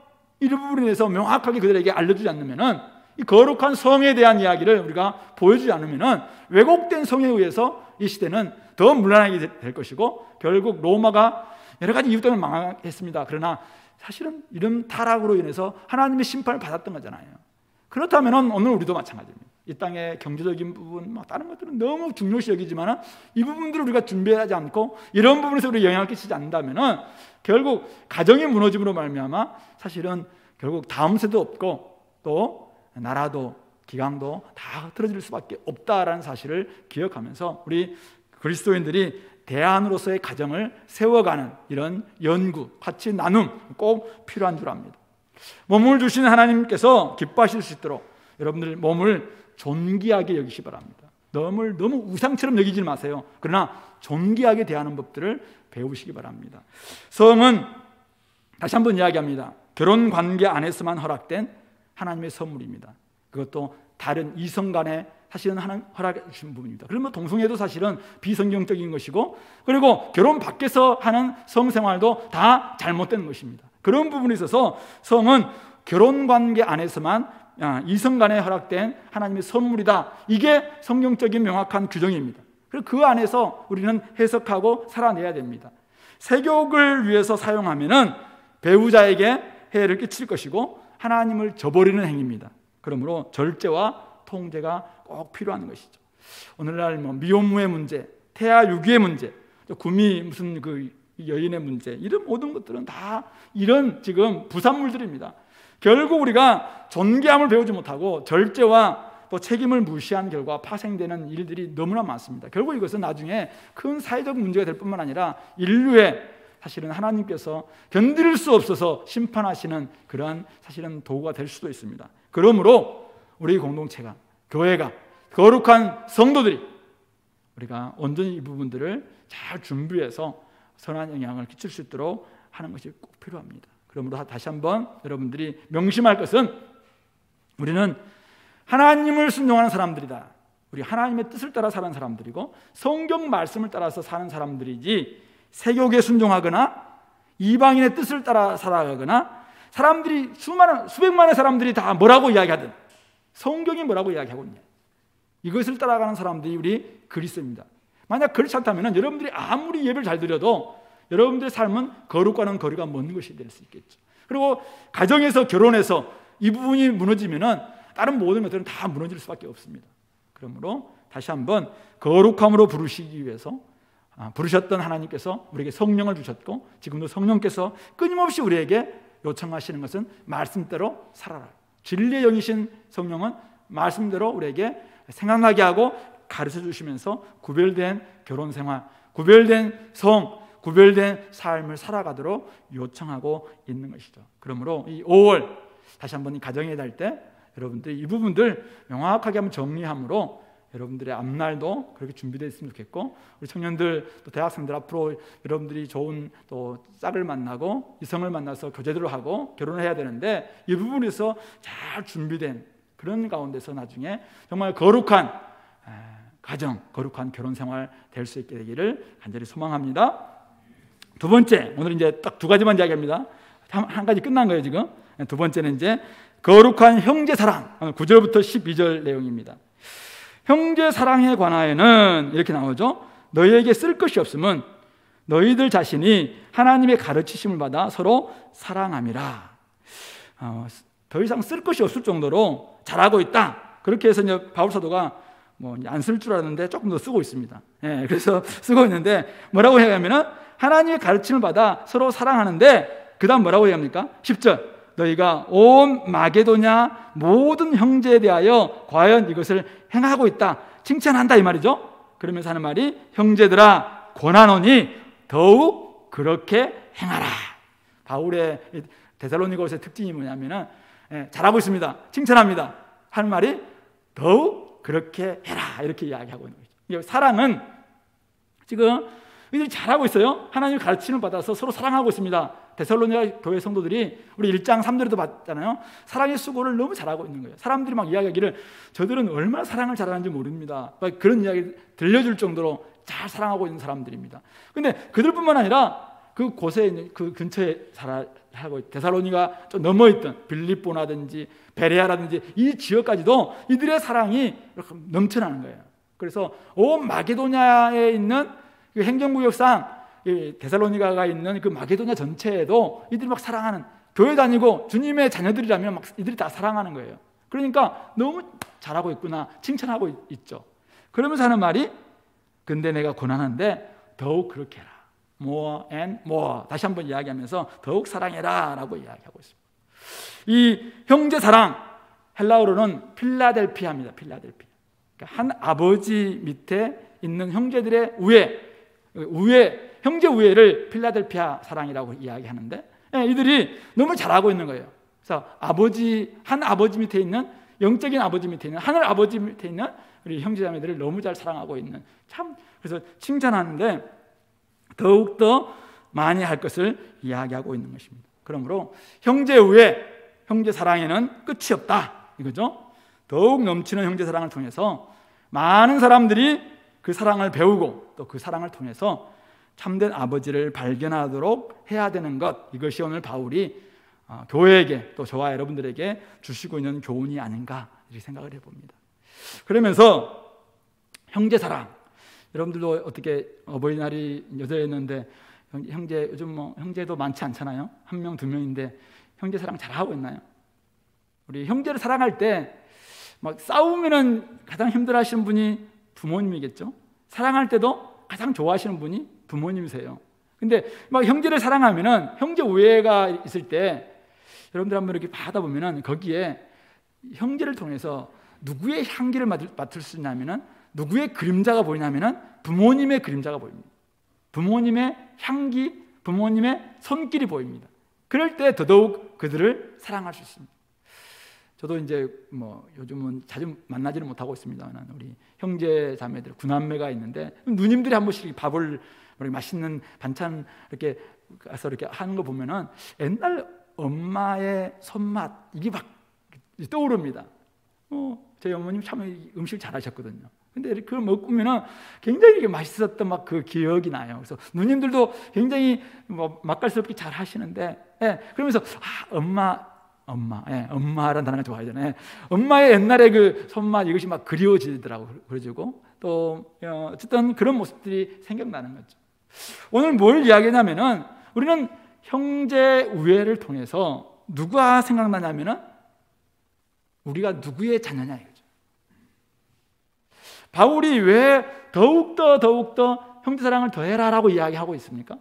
이 부분에 대해서 명확하게 그들에게 알려주지 않으면은, 이 거룩한 성에 대한 이야기를 우리가 보여주지 않으면은 왜곡된 성에 의해서 이 시대는 더 문란하게 될 것이고 결국 로마가 여러 가지 이유 때문에 망했습니다. 그러나 사실은 이런 타락으로 인해서 하나님의 심판을 받았던 거잖아요. 그렇다면 오늘 우리도 마찬가지입니다. 이 땅의 경제적인 부분, 다른 것들은 너무 중요시 여기지만 이 부분들을 우리가 준비하지 않고 이런 부분에서 우리가 영향을 끼치지 않는다면 결국 가정이 무너짐으로 말미암아 사실은 결국 다음 세도 없고 또 나라도 기강도 다 흐트러질 수밖에 없다라는 사실을 기억하면서 우리 그리스도인들이 대안으로서의 가정을 세워가는 이런 연구, 같이 나눔 꼭 필요한 줄 압니다. 몸을 주신 하나님께서 기뻐하실 수 있도록 여러분들 몸을 존귀하게 여기시 바랍니다. 너무 우상처럼 여기지 마세요. 그러나 존귀하게 대하는 법들을 배우시기 바랍니다. 성은 다시 한번 이야기합니다. 결혼 관계 안에서만 허락된 하나님의 선물입니다. 그것도 다른 이성 간에 사실은 하나님 허락해 주신 부분입니다. 그러면 동성애도 사실은 비성경적인 것이고, 그리고 결혼 밖에서 하는 성생활도 다 잘못된 것입니다. 그런 부분에 있어서 성은 결혼 관계 안에서만 이성 간에 허락된 하나님의 선물이다. 이게 성경적인 명확한 규정입니다. 그리고 그 안에서 우리는 해석하고 살아내야 됩니다. 세욕을 위해서 사용하면은 배우자에게 해를 끼칠 것이고 하나님을 저버리는 행위입니다. 그러므로 절제와 통제가 꼭 필요한 것이죠. 오늘날 미혼모의 문제, 태아 유기의 문제, 구미 무슨 그 여인의 문제, 이런 모든 것들은 다 이런 지금 부산물들입니다. 결국 우리가 존귀함을 배우지 못하고 절제와 또 책임을 무시한 결과 파생되는 일들이 너무나 많습니다. 결국 이것은 나중에 큰 사회적 문제가 될 뿐만 아니라 인류의 사실은 하나님께서 견딜 수 없어서 심판하시는 그러한 사실은 도구가 될 수도 있습니다. 그러므로 우리 공동체가, 교회가, 거룩한 성도들이 우리가 온전히 이 부분들을 잘 준비해서 선한 영향을 끼칠 수 있도록 하는 것이 꼭 필요합니다. 그러므로 다시 한번 여러분들이 명심할 것은 우리는 하나님을 순종하는 사람들이다. 우리 하나님의 뜻을 따라 사는 사람들이고 성경 말씀을 따라서 사는 사람들이지, 세욕에 순종하거나 이방인의 뜻을 따라 살아가거나 사람들이 수백만의 사람들이 다 뭐라고 이야기하든 성경이 뭐라고 이야기하고 있냐, 이것을 따라가는 사람들이 우리 그리스도입니다. 만약 그렇지 않다면 여러분들이 아무리 예배를 잘 드려도 여러분들의 삶은 거룩과는 거리가 먼 것이 될 수 있겠죠. 그리고 가정에서 결혼해서 이 부분이 무너지면 다른 모든 것들은 다 무너질 수밖에 없습니다. 그러므로 다시 한번 거룩함으로 부르시기 위해서 부르셨던 하나님께서 우리에게 성령을 주셨고 지금도 성령께서 끊임없이 우리에게 요청하시는 것은 말씀대로 살아라. 진리의 영이신 성령은 말씀대로 우리에게 생각나게 하고 가르쳐 주시면서 구별된 결혼생활, 구별된 성, 구별된 삶을 살아가도록 요청하고 있는 것이죠. 그러므로 이 5월 다시 한번 가정에 달 때 여러분들이 이 부분들 명확하게 한번 정리함으로 여러분들의 앞날도 그렇게 준비되어 있으면 좋겠고, 우리 청년들 또 대학생들 앞으로 여러분들이 좋은 또 짝을 만나고 이성을 만나서 교제를 하고 결혼을 해야 되는데 이 부분에서 잘 준비된 그런 가운데서 나중에 정말 거룩한 가정, 거룩한 결혼 생활 될 수 있게 되기를 간절히 소망합니다. 두 번째, 오늘 이제 딱 두 가지만 이야기합니다. 한 가지 끝난 거예요 지금. 두 번째는 이제 거룩한 형제 사랑, 9절부터 12절 내용입니다. 형제 사랑에 관하여는 이렇게 나오죠. 너희에게 쓸 것이 없으면 너희들 자신이 하나님의 가르치심을 받아 서로 사랑함이라. 더 이상 쓸 것이 없을 정도로 잘하고 있다. 그렇게 해서 이제 바울 사도가 안 쓸 줄 알았는데 조금 더 쓰고 있습니다. 그래서 쓰고 있는데 뭐라고 해야하면은 하나님의 가르침을 받아 서로 사랑하는데 그 다음 뭐라고 얘기합니까? 10절 너희가 온 마게도냐 모든 형제에 대하여 과연 이것을 행하고 있다, 칭찬한다 이 말이죠. 그러면서 하는 말이 형제들아 권하노니 더욱 그렇게 행하라. 바울의 데살로니가서의 특징이 뭐냐면은 잘하고 있습니다, 칭찬합니다 하는 말이 더욱 그렇게 해라 이렇게 이야기하고 있는 거죠. 사랑은 지금 이들이 잘하고 있어요. 하나님의 가르침을 받아서 서로 사랑하고 있습니다. 데살로니가 교회 성도들이 우리 1장 3절에도 봤잖아요. 사랑의 수고를 너무 잘하고 있는 거예요. 사람들이 막 이야기하기를 저들은 얼마나 사랑을 잘하는지 모릅니다. 그런 이야기 들려줄 정도로 잘 사랑하고 있는 사람들입니다. 근데 그들뿐만 아니라 그 곳에 있는 그 근처에 살고 데살로니가 좀 넘어있던 빌립보라든지 베레아라든지 이 지역까지도 이들의 사랑이 넘쳐나는 거예요. 그래서 온 마게도냐에 있는 그 행정구역상 데살로니가가 있는 그 마게도냐 전체에도 이들이 막 사랑하는, 교회 다니고 주님의 자녀들이라면 막 이들이 다 사랑하는 거예요. 그러니까 너무 잘하고 있구나 칭찬하고 있죠. 그러면서 하는 말이 근데 내가 고난한데 더욱 그렇게 해라. more and more. 다시 한번 이야기하면서 더욱 사랑해라 라고 이야기하고 있습니다. 이 형제 사랑, 헬라어로는 필라델피아입니다. 필라델피아. 그러니까 한 아버지 밑에 있는 형제들의 우애, 형제 우애를 필라델피아 사랑이라고 이야기하는데, 이들이 너무 잘하고 있는 거예요. 그래서 한 아버지 밑에 있는, 영적인 아버지 밑에 있는, 하늘 아버지 밑에 있는 우리 형제자매들을 너무 잘 사랑하고 있는, 참 그래서 칭찬하는데 더욱더 많이 할 것을 이야기하고 있는 것입니다. 그러므로 형제 우애, 형제 사랑에는 끝이 없다 이거죠. 더욱 넘치는 형제 사랑을 통해서 많은 사람들이 그 사랑을 배우고 또 그 사랑을 통해서 참된 아버지를 발견하도록 해야 되는 것, 이것이 오늘 바울이 교회에게 또 저와 여러분들에게 주시고 있는 교훈이 아닌가 이렇게 생각을 해봅니다. 그러면서 형제 사랑, 여러분들도 어떻게 어버이날이 여자였는데 형제, 요즘 뭐 형제도 많지 않잖아요. 1명, 2명인데 형제 사랑 잘하고 있나요? 우리 형제를 사랑할 때 막 싸우면은 가장 힘들어하시는 분이 부모님이겠죠. 사랑할 때도 가장 좋아하시는 분이 부모님이세요. 근데 막 형제를 사랑하면은 형제 우애가 있을 때 여러분들 한번 이렇게 하다 보면은 거기에 형제를 통해서 누구의 향기를 맡을 수 있냐면은, 누구의 그림자가 보이냐면은 부모님의 그림자가 보입니다. 부모님의 향기, 부모님의 손길이 보입니다. 그럴 때 더더욱 그들을 사랑할 수 있습니다. 저도 이제 뭐 요즘은 자주 만나지는 못하고 있습니다만 우리 형제 자매들, 구남매가 있는데 누님들이 한 번씩 밥을 맛있는 반찬 이렇게 가서 이렇게 하는 거 보면은 옛날 엄마의 손맛 이게 막 떠오릅니다. 저희 어머님 참 음식을 잘하셨거든요. 근데 그걸 먹으면은 굉장히 이게 맛있었던 막 그 기억이 나요. 그래서 누님들도 굉장히 뭐 맛깔스럽게 잘 하시는데, 그러면서 엄마라는 단어가 좋아하잖아요. 엄마의 옛날에 그 손맛 이것이 막 그리워지더라고 그러지고 또 어쨌든 그런 모습들이 생각나는 거죠. 오늘 뭘 이야기하냐면은 우리는 형제 우애를 통해서 누가 생각나냐면은 우리가 누구의 자녀냐 이거죠. 바울이 왜 더욱더 형제 사랑을 더해라라고 이야기하고 있습니까?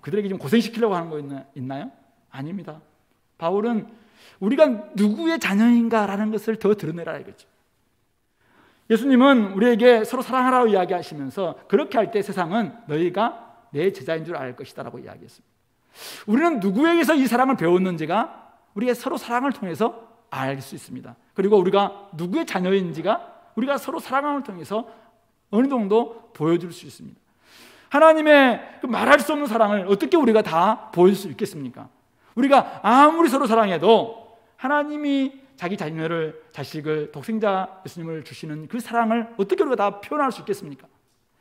그들에게 좀 고생시키려고 하는 거 있나요? 아닙니다. 바울은 우리가 누구의 자녀인가라는 것을 더 드러내라 이거죠. 예수님은 우리에게 서로 사랑하라고 이야기하시면서 그렇게 할 때 세상은 너희가 내 제자인 줄 알 것이다 라고 이야기했습니다. 우리는 누구에게서 이 사랑을 배웠는지가 우리의 서로 사랑을 통해서 알 수 있습니다. 그리고 우리가 누구의 자녀인지가 우리가 서로 사랑을 통해서 어느 정도 보여줄 수 있습니다. 하나님의 그 말할 수 없는 사랑을 어떻게 우리가 다 보여줄 수 있겠습니까? 우리가 아무리 서로 사랑해도 하나님이 자기 자식을 독생자 예수님을 주시는 그 사랑을 어떻게 우리가 다 표현할 수 있겠습니까?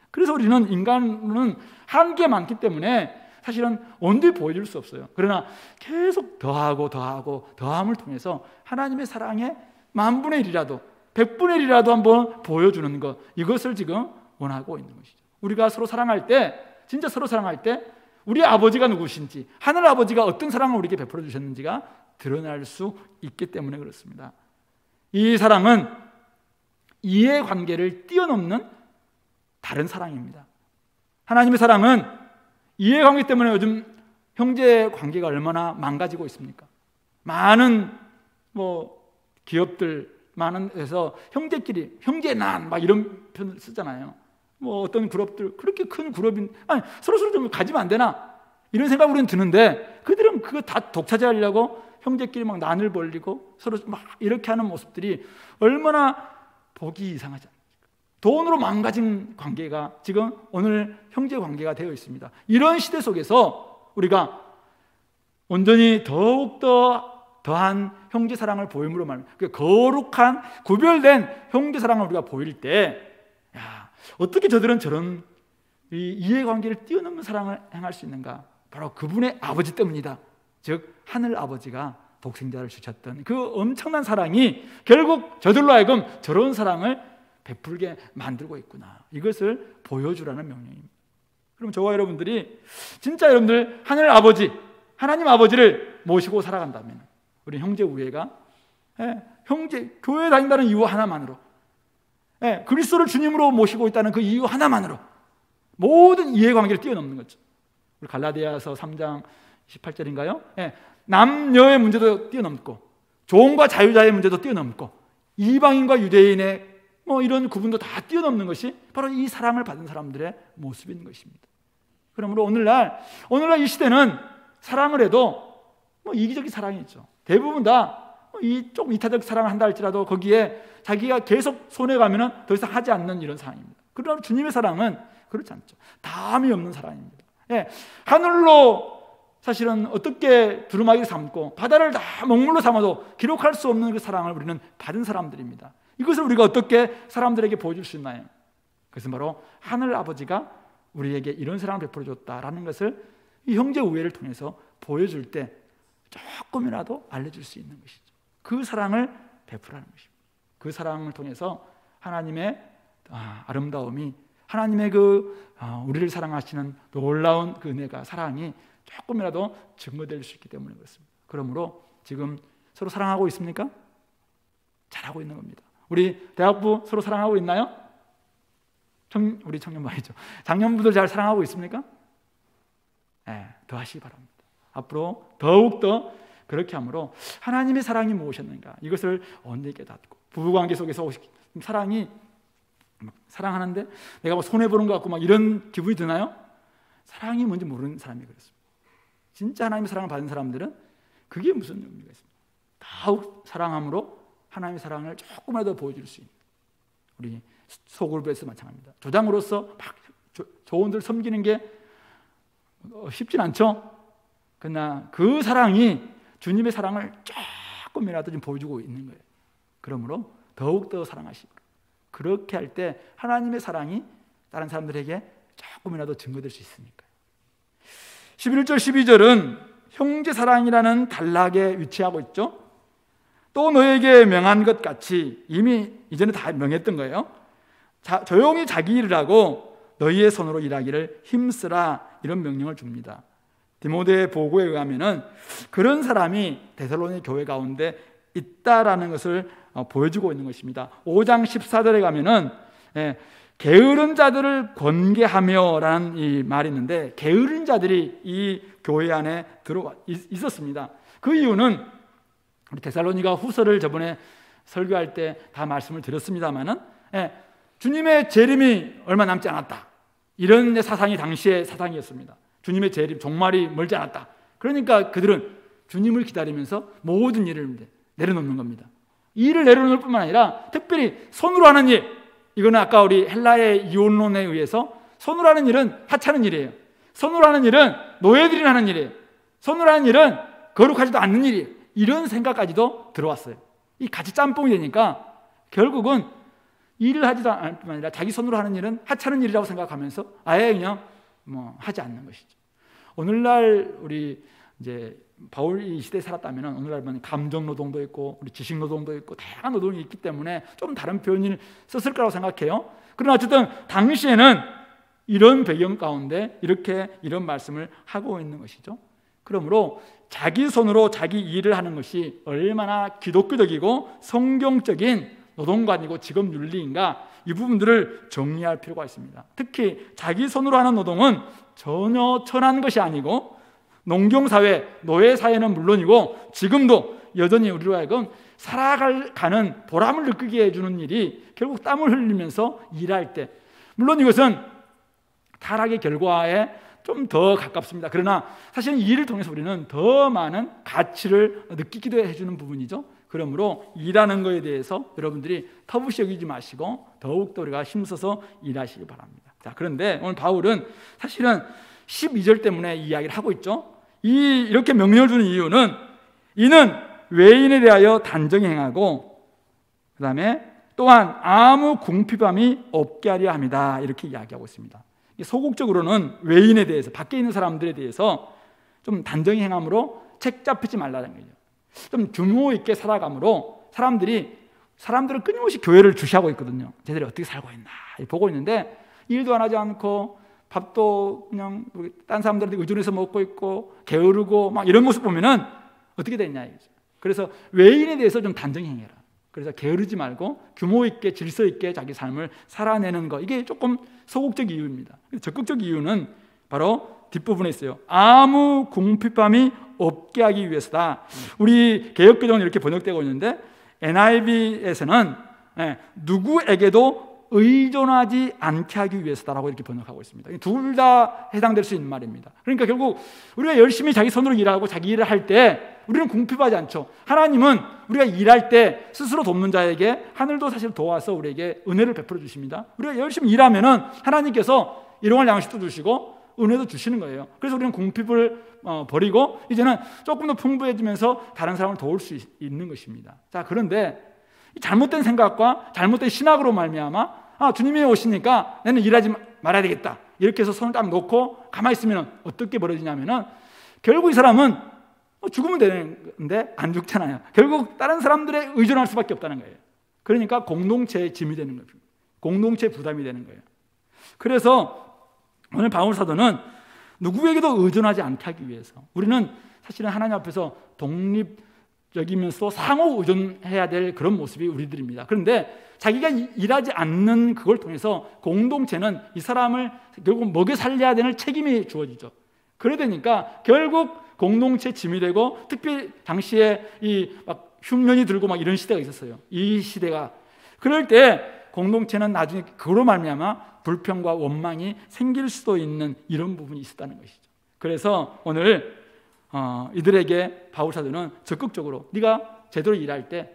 그래서 우리는 인간은 한계가 많기 때문에 사실은 온전히 보여줄 수 없어요. 그러나 계속 더함을 통해서 하나님의 사랑의 10,000분의 1이라도 100분의 1이라도 한번 보여주는 것, 이것을 지금 원하고 있는 것이죠. 우리가 서로 사랑할 때, 진짜 서로 사랑할 때 우리 아버지가 누구신지, 하늘 아버지가 어떤 사랑을 우리에게 베풀어 주셨는지가 드러날 수 있기 때문에 그렇습니다. 이 사랑은 이해관계를 뛰어넘는 다른 사랑입니다. 하나님의 사랑은 이해관계 때문에 요즘 형제 관계가 얼마나 망가지고 있습니까? 많은 기업들, 많은 데서 형제끼리 형제난 막 이런 표현을 쓰잖아요. 어떤 그룹들, 그렇게 큰 그룹인, 서로 좀 가지면 안 되나? 이런 생각이 우리는 드는데 그들은 그거 다 독차지하려고 형제끼리 막 난을 벌리고 서로 막 이렇게 하는 모습들이 얼마나 보기 이상하지 않습니까? 돈으로 망가진 관계가 지금 오늘 형제 관계가 되어 있습니다. 이런 시대 속에서 우리가 온전히 더한 형제 사랑을 보임으로 말합니다. 그 거룩한 구별된 형제 사랑을 우리가 보일 때, 어떻게 저들은 저런 이 이해관계를 뛰어넘는 사랑을 행할 수 있는가? 바로 그분의 아버지 때문이다. 즉 하늘 아버지가 독생자를 주셨던 그 엄청난 사랑이 결국 저들로 하여금 저런 사랑을 베풀게 만들고 있구나. 이것을 보여주라는 명령입니다. 그럼 저와 여러분들이 진짜 여러분들 하늘 아버지, 하나님 아버지를 모시고 살아간다면 우리 형제 우애가 형제 교회 다닌다는 이유 하나만으로, 그리스도를 주님으로 모시고 있다는 그 이유 하나만으로 모든 이해관계를 뛰어넘는 거죠. 우리 갈라디아서 3장 18절인가요? 남녀의 문제도 뛰어넘고 종과 자유자의 문제도 뛰어넘고 이방인과 유대인의 이런 구분도 다 뛰어넘는 것이 바로 이 사랑을 받은 사람들의 모습인 것입니다. 그러므로 오늘날 이 시대는 사랑을 해도 이기적인 사랑이 있죠. 대부분 다 좀 이타적 사랑을 한다 할지라도 거기에 자기가 계속 손해가면 더 이상 하지 않는 이런 상황입니다. 그러나 주님의 사랑은 그렇지 않죠. 다함이 없는 사랑입니다. 하늘로 사실은 어떻게 두루마기를 삼고 바다를 다 먹물로 삼아도 기록할 수 없는 그 사랑을 우리는 받은 사람들입니다. 이것을 우리가 어떻게 사람들에게 보여줄 수 있나요? 그것은 바로 하늘 아버지가 우리에게 이런 사랑을 베풀어 줬다라는 것을 이 형제 우애를 통해서 보여줄 때 조금이라도 알려줄 수 있는 것이죠. 그 사랑을 베풀라는 것입니다. 그 사랑을 통해서 하나님의 아름다움이, 하나님의 우리를 사랑하시는 놀라운 그 은혜가, 사랑이 조금이라도 증거될 수 있기 때문에 그렇습니다. 그러므로 지금 서로 사랑하고 있습니까? 잘하고 있는 겁니다. 우리 대학부 서로 사랑하고 있나요? 우리 청년부이죠. 장년부들 잘 사랑하고 있습니까? 더 하시기 바랍니다. 앞으로 더욱더 그렇게 함으로 하나님의 사랑이 무엇이었는가, 이것을 언제 깨닫고 부부관계 속에서 사랑이 사랑하는데 내가 손해보는 것 같고 이런 기분이 드나요? 사랑이 뭔지 모르는 사람이 그렇습니다. 진짜 하나님의 사랑을 받은 사람들은 그게 무슨 의미가 있습니까? 더욱 사랑함으로 하나님의 사랑을 조금이라도 보여줄 수 있는, 우리 소그룹에서 마찬가지입니다. 조장으로서 막 조원들 섬기는 게 쉽진 않죠. 그러나 그 사랑이 주님의 사랑을 조금이라도 좀 보여주고 있는 거예요. 그러므로 더욱더 사랑하시고, 그렇게 할 때 하나님의 사랑이 다른 사람들에게 조금이라도 증거될 수 있으니까요. 11절 12절은 형제 사랑이라는 단락에 위치하고 있죠. 또 너에게 명한 것 같이, 이미 이전에 다 명했던 거예요. 조용히 자기 일을 하고 너희의 손으로 일하기를 힘쓰라, 이런 명령을 줍니다. 디모데의 보고에 의하면은 그런 사람이 데살로니 교회 가운데 있다라는 것을 보여주고 있는 것입니다. 5장 14절에 가면은 게으른 자들을 권계하며라는 이 말이 있는데, 게으른 자들이 이 교회 안에 들어와 있었습니다. 그 이유는 우리 데살로니가 후서를 저번에 설교할 때 다 말씀을 드렸습니다만은, 주님의 재림이 얼마 남지 않았다, 이런 사상이 당시의 사상이었습니다. 주님의 재림 종말이 멀지 않았다. 그러니까 그들은 주님을 기다리면서 모든 일을 내려놓는 겁니다. 이 일을 내려놓을 뿐만 아니라 특별히 손으로 하는 일, 이거는 아까 우리 헬라의 이혼론에 의해서 손으로 하는 일은 하찮은 일이에요. 손으로 하는 일은 노예들이 하는 일이에요. 손으로 하는 일은 거룩하지도 않는 일이에요. 이런 생각까지도 들어왔어요. 이 같이 짬뽕이 되니까 결국은 일을 하지도 않을 뿐만 아니라 자기 손으로 하는 일은 하찮은 일이라고 생각하면서 아예 그냥 하지 않는 것이죠. 오늘날 우리 이제 바울 이 시대에 살았다면 오늘날 보면 감정 노동도 있고 우리 지식 노동도 있고 다양한 노동이 있기 때문에 좀 다른 표현을 썼을 거라고 생각해요. 그러나 어쨌든 당시에는 이런 배경 가운데 이렇게 이런 말씀을 하고 있는 것이죠. 그러므로 자기 손으로 자기 일을 하는 것이 얼마나 기독교적이고 성경적인 노동관이고 직업 윤리인가, 이 부분들을 정리할 필요가 있습니다. 특히 자기 손으로 하는 노동은 전혀 천한 것이 아니고 농경사회, 노예사회는 물론이고 지금도 여전히 우리로 하여금 살아가는 보람을 느끼게 해주는 일이 결국 땀을 흘리면서 일할 때, 물론 이것은 타락의 결과에 좀 더 가깝습니다. 그러나 사실은 이 일을 통해서 우리는 더 많은 가치를 느끼기도 해주는 부분이죠. 그러므로 일하는 것에 대해서 여러분들이 터부시 여기지 마시고 더욱더 우리가 힘써서 일하시기 바랍니다. 자, 그런데 오늘 바울은 사실은 12절 때문에 이야기를 하고 있죠. 이렇게 명령을 주는 이유는 이는 외인에 대하여 단정히 행하고 그 다음에 또한 아무 궁핍함이 없게 하려 합니다. 이렇게 이야기하고 있습니다. 소극적으로는 외인에 대해서, 밖에 있는 사람들에 대해서 좀 단정히 행함으로 책 잡히지 말라는 거죠. 좀 규모 있게 살아감으로 사람들은 끊임없이 교회를 주시하고 있거든요. 쟤들이 어떻게 살고 있나 보고 있는데 일도 안 하지 않고 밥도 그냥 딴 사람들한테 의존해서 먹고 있고 게으르고 막 이런 모습 보면은 어떻게 되냐 이거죠. 그래서 외인에 대해서 좀 단정히 행해라. 그래서 게으르지 말고 규모 있게 질서 있게 자기 삶을 살아내는 거, 이게 조금 소극적 이유입니다. 적극적 이유는 바로 뒷부분에 있어요. 아무 궁핍함이 없게 하기 위해서다. 우리 개역개정은 이렇게 번역되고 있는데 NIV에서는 누구에게도 의존하지 않게 하기 위해서다라고 이렇게 번역하고 있습니다. 둘 다 해당될 수 있는 말입니다. 그러니까 결국 우리가 열심히 자기 손으로 일하고 자기 일을 할 때 우리는 궁핍하지 않죠. 하나님은 우리가 일할 때 스스로 돕는 자에게 하늘도 사실 도와서 우리에게 은혜를 베풀어 주십니다. 우리가 열심히 일하면은 하나님께서 일용할 양식도 주시고 은혜도 주시는 거예요. 그래서 우리는 궁핍을 버리고 이제는 조금 더 풍부해지면서 다른 사람을 도울 수 있는 것입니다. 자, 그런데 잘못된 생각과 잘못된 신학으로 말미암아 주님이 오시니까 나는 일하지 말아야 되겠다 이렇게 해서 손을 딱 놓고 가만히 있으면 어떻게 벌어지냐면은 결국 이 사람은 죽으면 되는데 안 죽잖아요. 결국 다른 사람들에 의존할 수밖에 없다는 거예요. 그러니까 공동체의 짐이 되는 거예요. 공동체의 부담이 되는 거예요. 그래서 오늘 바울 사도는 누구에게도 의존하지 않게 하기 위해서, 우리는 사실은 하나님 앞에서 독립적이면서 상호 의존해야 될 그런 모습이 우리들입니다. 그런데 자기가 일하지 않는 그걸 통해서 공동체는 이 사람을 결국 먹여 살려야 되는 책임이 주어지죠. 그래 되니까 결국 공동체 짐이 되고, 특히 당시에 막 흉년이 들고 막 이런 시대가 있었어요. 이 시대가 그럴 때 공동체는 나중에 그로 말미암아 불평과 원망이 생길 수도 있는 이런 부분이 있었다는 것이죠. 그래서 오늘 이들에게 바울 사도는 적극적으로 네가 제대로 일할 때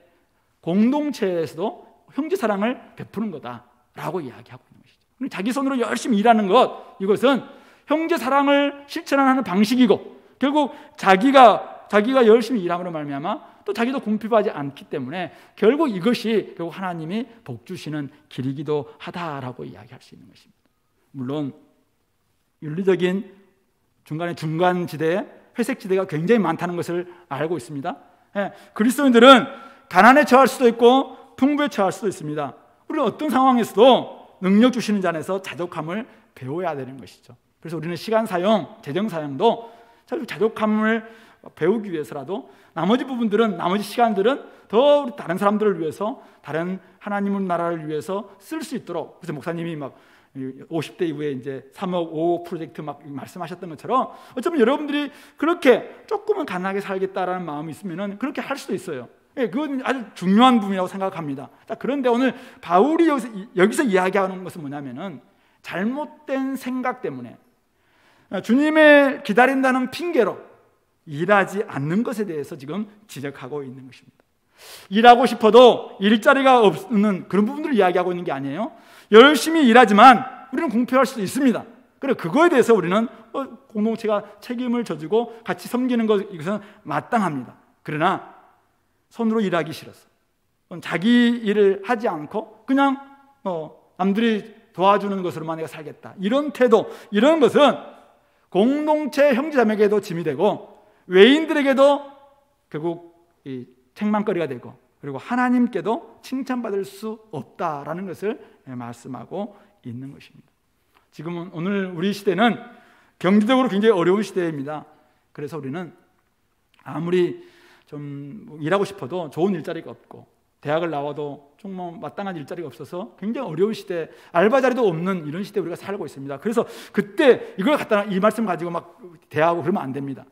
공동체에서도 형제 사랑을 베푸는 거다라고 이야기하고 있는 것이죠. 자기 손으로 열심히 일하는 것, 이것은 형제 사랑을 실천하는 방식이고, 결국 자기가 열심히 일함으로 말미암아 또 자기도 궁핍하지 않기 때문에 결국 이것이 결국 하나님이 복 주시는 길이기도 하다라고 이야기할 수 있는 것입니다. 물론 윤리적인 중간 지대에 회색 지대가 굉장히 많다는 것을 알고 있습니다. 그리스도인들은 가난에 처할 수도 있고 풍부에 처할 수도 있습니다. 우리는 어떤 상황에서도 능력 주시는 자 안에서 자족함을 배워야 되는 것이죠. 그래서 우리는 시간 사용, 재정 사용도 자족함을 배우기 위해서라도 나머지 부분들은, 나머지 시간들은 더 다른 사람들을 위해서, 다른 하나님의 나라를 위해서 쓸 수 있도록. 그래서 목사님이 막 50대 이후에 이제 3억 5억 프로젝트 막 말씀하셨던 것처럼 어쩌면 여러분들이 그렇게 조금은 가난하게 살겠다라는 마음이 있으면은 그렇게 할 수도 있어요. 그건 아주 중요한 부분이라고 생각합니다. 그런데 오늘 바울이 여기서 이야기하는 것은 뭐냐면은 잘못된 생각 때문에 주님을 기다린다는 핑계로 일하지 않는 것에 대해서 지금 지적하고 있는 것입니다. 일하고 싶어도 일자리가 없는 그런 부분들을 이야기하고 있는 게 아니에요. 열심히 일하지만 우리는 궁핍할 수도 있습니다. 그래, 그거에 대해서 우리는 공동체가 책임을 져주고 같이 섬기는 것, 이것은 마땅합니다. 그러나 손으로 일하기 싫어서 자기 일을 하지 않고 그냥 남들이 도와주는 것으로만 내가 살겠다, 이런 태도, 이런 것은 공동체 형제자매에게도 짐이 되고 외인들에게도 결국 이 책망거리가 되고, 그리고 하나님께도 칭찬받을 수 없다라는 것을 말씀하고 있는 것입니다. 지금은 오늘 우리 시대는 경제적으로 굉장히 어려운 시대입니다. 그래서 우리는 아무리 좀 일하고 싶어도 좋은 일자리가 없고, 대학을 나와도 정말 마땅한 일자리가 없어서 굉장히 어려운 시대, 알바 자리도 없는 이런 시대에 우리가 살고 있습니다. 그래서 그때 이걸 갖다 이 말씀 가지고 막 대하고 그러면 안 됩니다.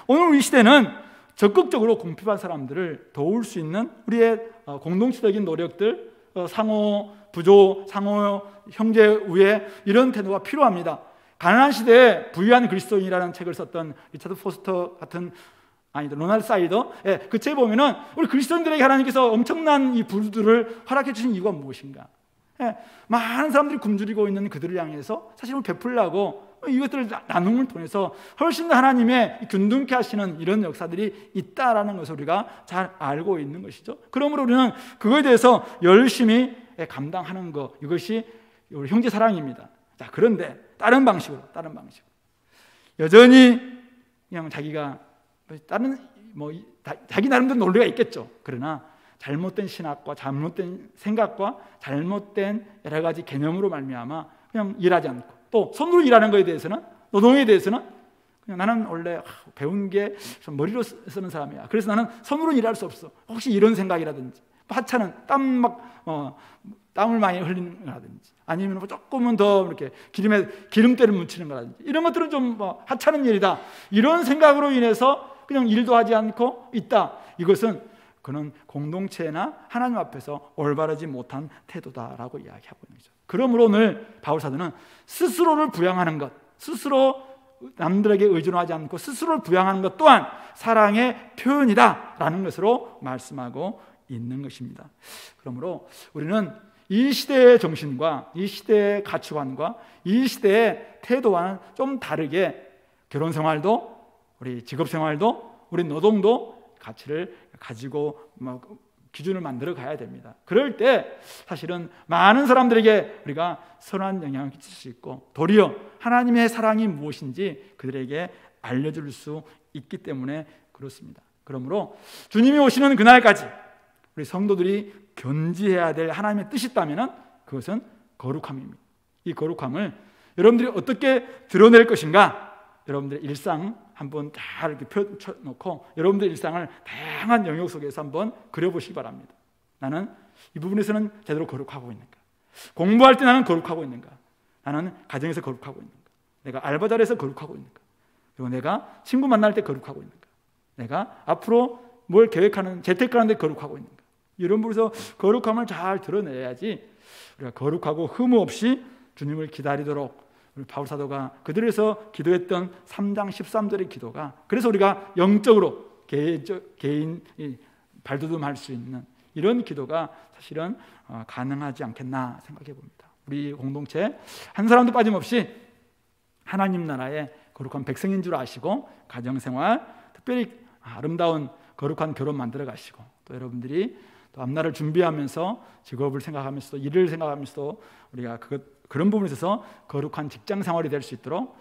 오늘 우리 시대는 적극적으로 궁핍한 사람들을 도울 수 있는 우리의 공동체적인 노력들, 상호 부조, 상호 형제 우애, 이런 태도가 필요합니다. 가난한 시대에 부유한 그리스도인이라는 책을 썼던 리차드 포스터 같은 아니다, 로날드 사이더, 그 책에 보면은 우리 그리스도인들에게 하나님께서 엄청난 이 부들을 허락해 주신 이유가 무엇인가? 많은 사람들이 굶주리고 있는 그들을 향해서 사실은 베풀려고 이것들을 나눔을 통해서 훨씬 더 하나님의 균등케 하시는 이런 역사들이 있다라는 것을 우리가 잘 알고 있는 것이죠. 그러므로 우리는 그거에 대해서 열심히 감당하는 것, 이것이 우리 형제 사랑입니다. 자, 그런데 다른 방식으로 여전히 그냥 자기가 다른 자기 나름대로 논리가 있겠죠. 그러나 잘못된 신학과 잘못된 생각과 잘못된 여러 가지 개념으로 말미암아 그냥 일하지 않고, 또 손으로 일하는 것에 대해서는, 노동에 대해서는 그냥 나는 원래 배운 게 머리로 쓰는 사람이야, 그래서 나는 손으로 일할 수 없어, 혹시 이런 생각이라든지, 하찮은 땀을 많이 흘리는 거라든지, 아니면 조금은 더 이렇게 기름때를 묻히는 거라든지, 이런 것들은 좀 하찮은 일이다, 이런 생각으로 인해서 그냥 일도 하지 않고 있다. 이것은 그는 공동체나 하나님 앞에서 올바르지 못한 태도다라고 이야기하고 있는 거죠. 그러므로 오늘 바울 사도는 스스로를 부양하는 것, 스스로 남들에게 의존하지 않고 스스로를 부양하는 것 또한 사랑의 표현이다라는 것으로 말씀하고 있는 것입니다. 그러므로 우리는 이 시대의 정신과 이 시대의 가치관과 이 시대의 태도와는 좀 다르게 결혼 생활도, 우리 직업 생활도, 우리 노동도 가치를 가지고 기준을 만들어 가야 됩니다. 그럴 때 사실은 많은 사람들에게 우리가 선한 영향을 끼칠 수 있고, 도리어 하나님의 사랑이 무엇인지 그들에게 알려줄 수 있기 때문에 그렇습니다. 그러므로 주님이 오시는 그날까지 우리 성도들이 견지해야 될 하나님의 뜻이 있다면 그것은 거룩함입니다. 이 거룩함을 여러분들이 어떻게 드러낼 것인가, 여러분들의 일상 한번 잘 이렇게 펴놓고 여러분들의 일상을 다양한 영역 속에서 한번 그려보시기 바랍니다. 나는 이 부분에서는 제대로 거룩하고 있는가? 공부할 때 나는 거룩하고 있는가? 나는 가정에서 거룩하고 있는가? 내가 알바 자리에서 거룩하고 있는가? 그리고 내가 친구 만날 때 거룩하고 있는가? 내가 앞으로 뭘 계획하는, 재테크하는 데 거룩하고 있는가? 이런 부분에서 거룩함을 잘 드러내야지 우리가 거룩하고 흠 없이 주님을 기다리도록, 우리 바울 사도가 그들에서 기도했던 3장 13절의 기도가, 그래서 우리가 영적으로 개인 발돋움할 수 있는 이런 기도가 사실은 가능하지 않겠나 생각해 봅니다. 우리 공동체 한 사람도 빠짐없이 하나님 나라의 거룩한 백성인 줄 아시고, 가정생활, 특별히 아름다운 거룩한 결혼 만들어 가시고, 또 여러분들이 또 앞날을 준비하면서 직업을 생각하면서도, 일을 생각하면서도 우리가 그런 부분에 있어서 거룩한 직장 생활이 될 수 있도록,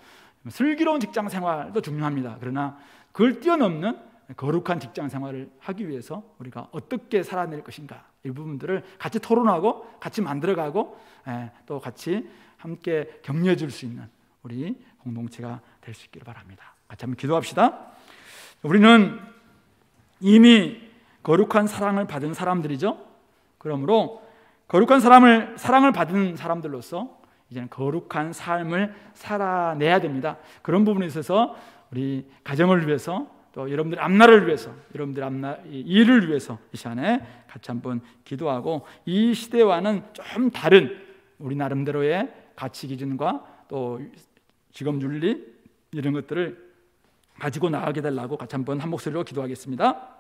슬기로운 직장 생활도 중요합니다. 그러나 그걸 뛰어넘는 거룩한 직장 생활을 하기 위해서 우리가 어떻게 살아낼 것인가, 이 부분들을 같이 토론하고 같이 만들어가고 또 같이 함께 격려해 줄 수 있는 우리 공동체가 될 수 있기를 바랍니다. 같이 한번 기도합시다. 우리는 이미 거룩한 사랑을 받은 사람들이죠. 그러므로 거룩한 사랑을 받은 사람들로서 이제는 거룩한 삶을 살아내야 됩니다. 그런 부분에 있어서 우리 가정을 위해서, 또 여러분들 앞날을 위해서, 여러분들 앞날 일을 위해서 이 시간에 같이 한번 기도하고, 이 시대와는 좀 다른 우리 나름대로의 가치 기준과 또 직업 윤리, 이런 것들을 가지고 나가게 달라고 같이 한번 한 목소리로 기도하겠습니다.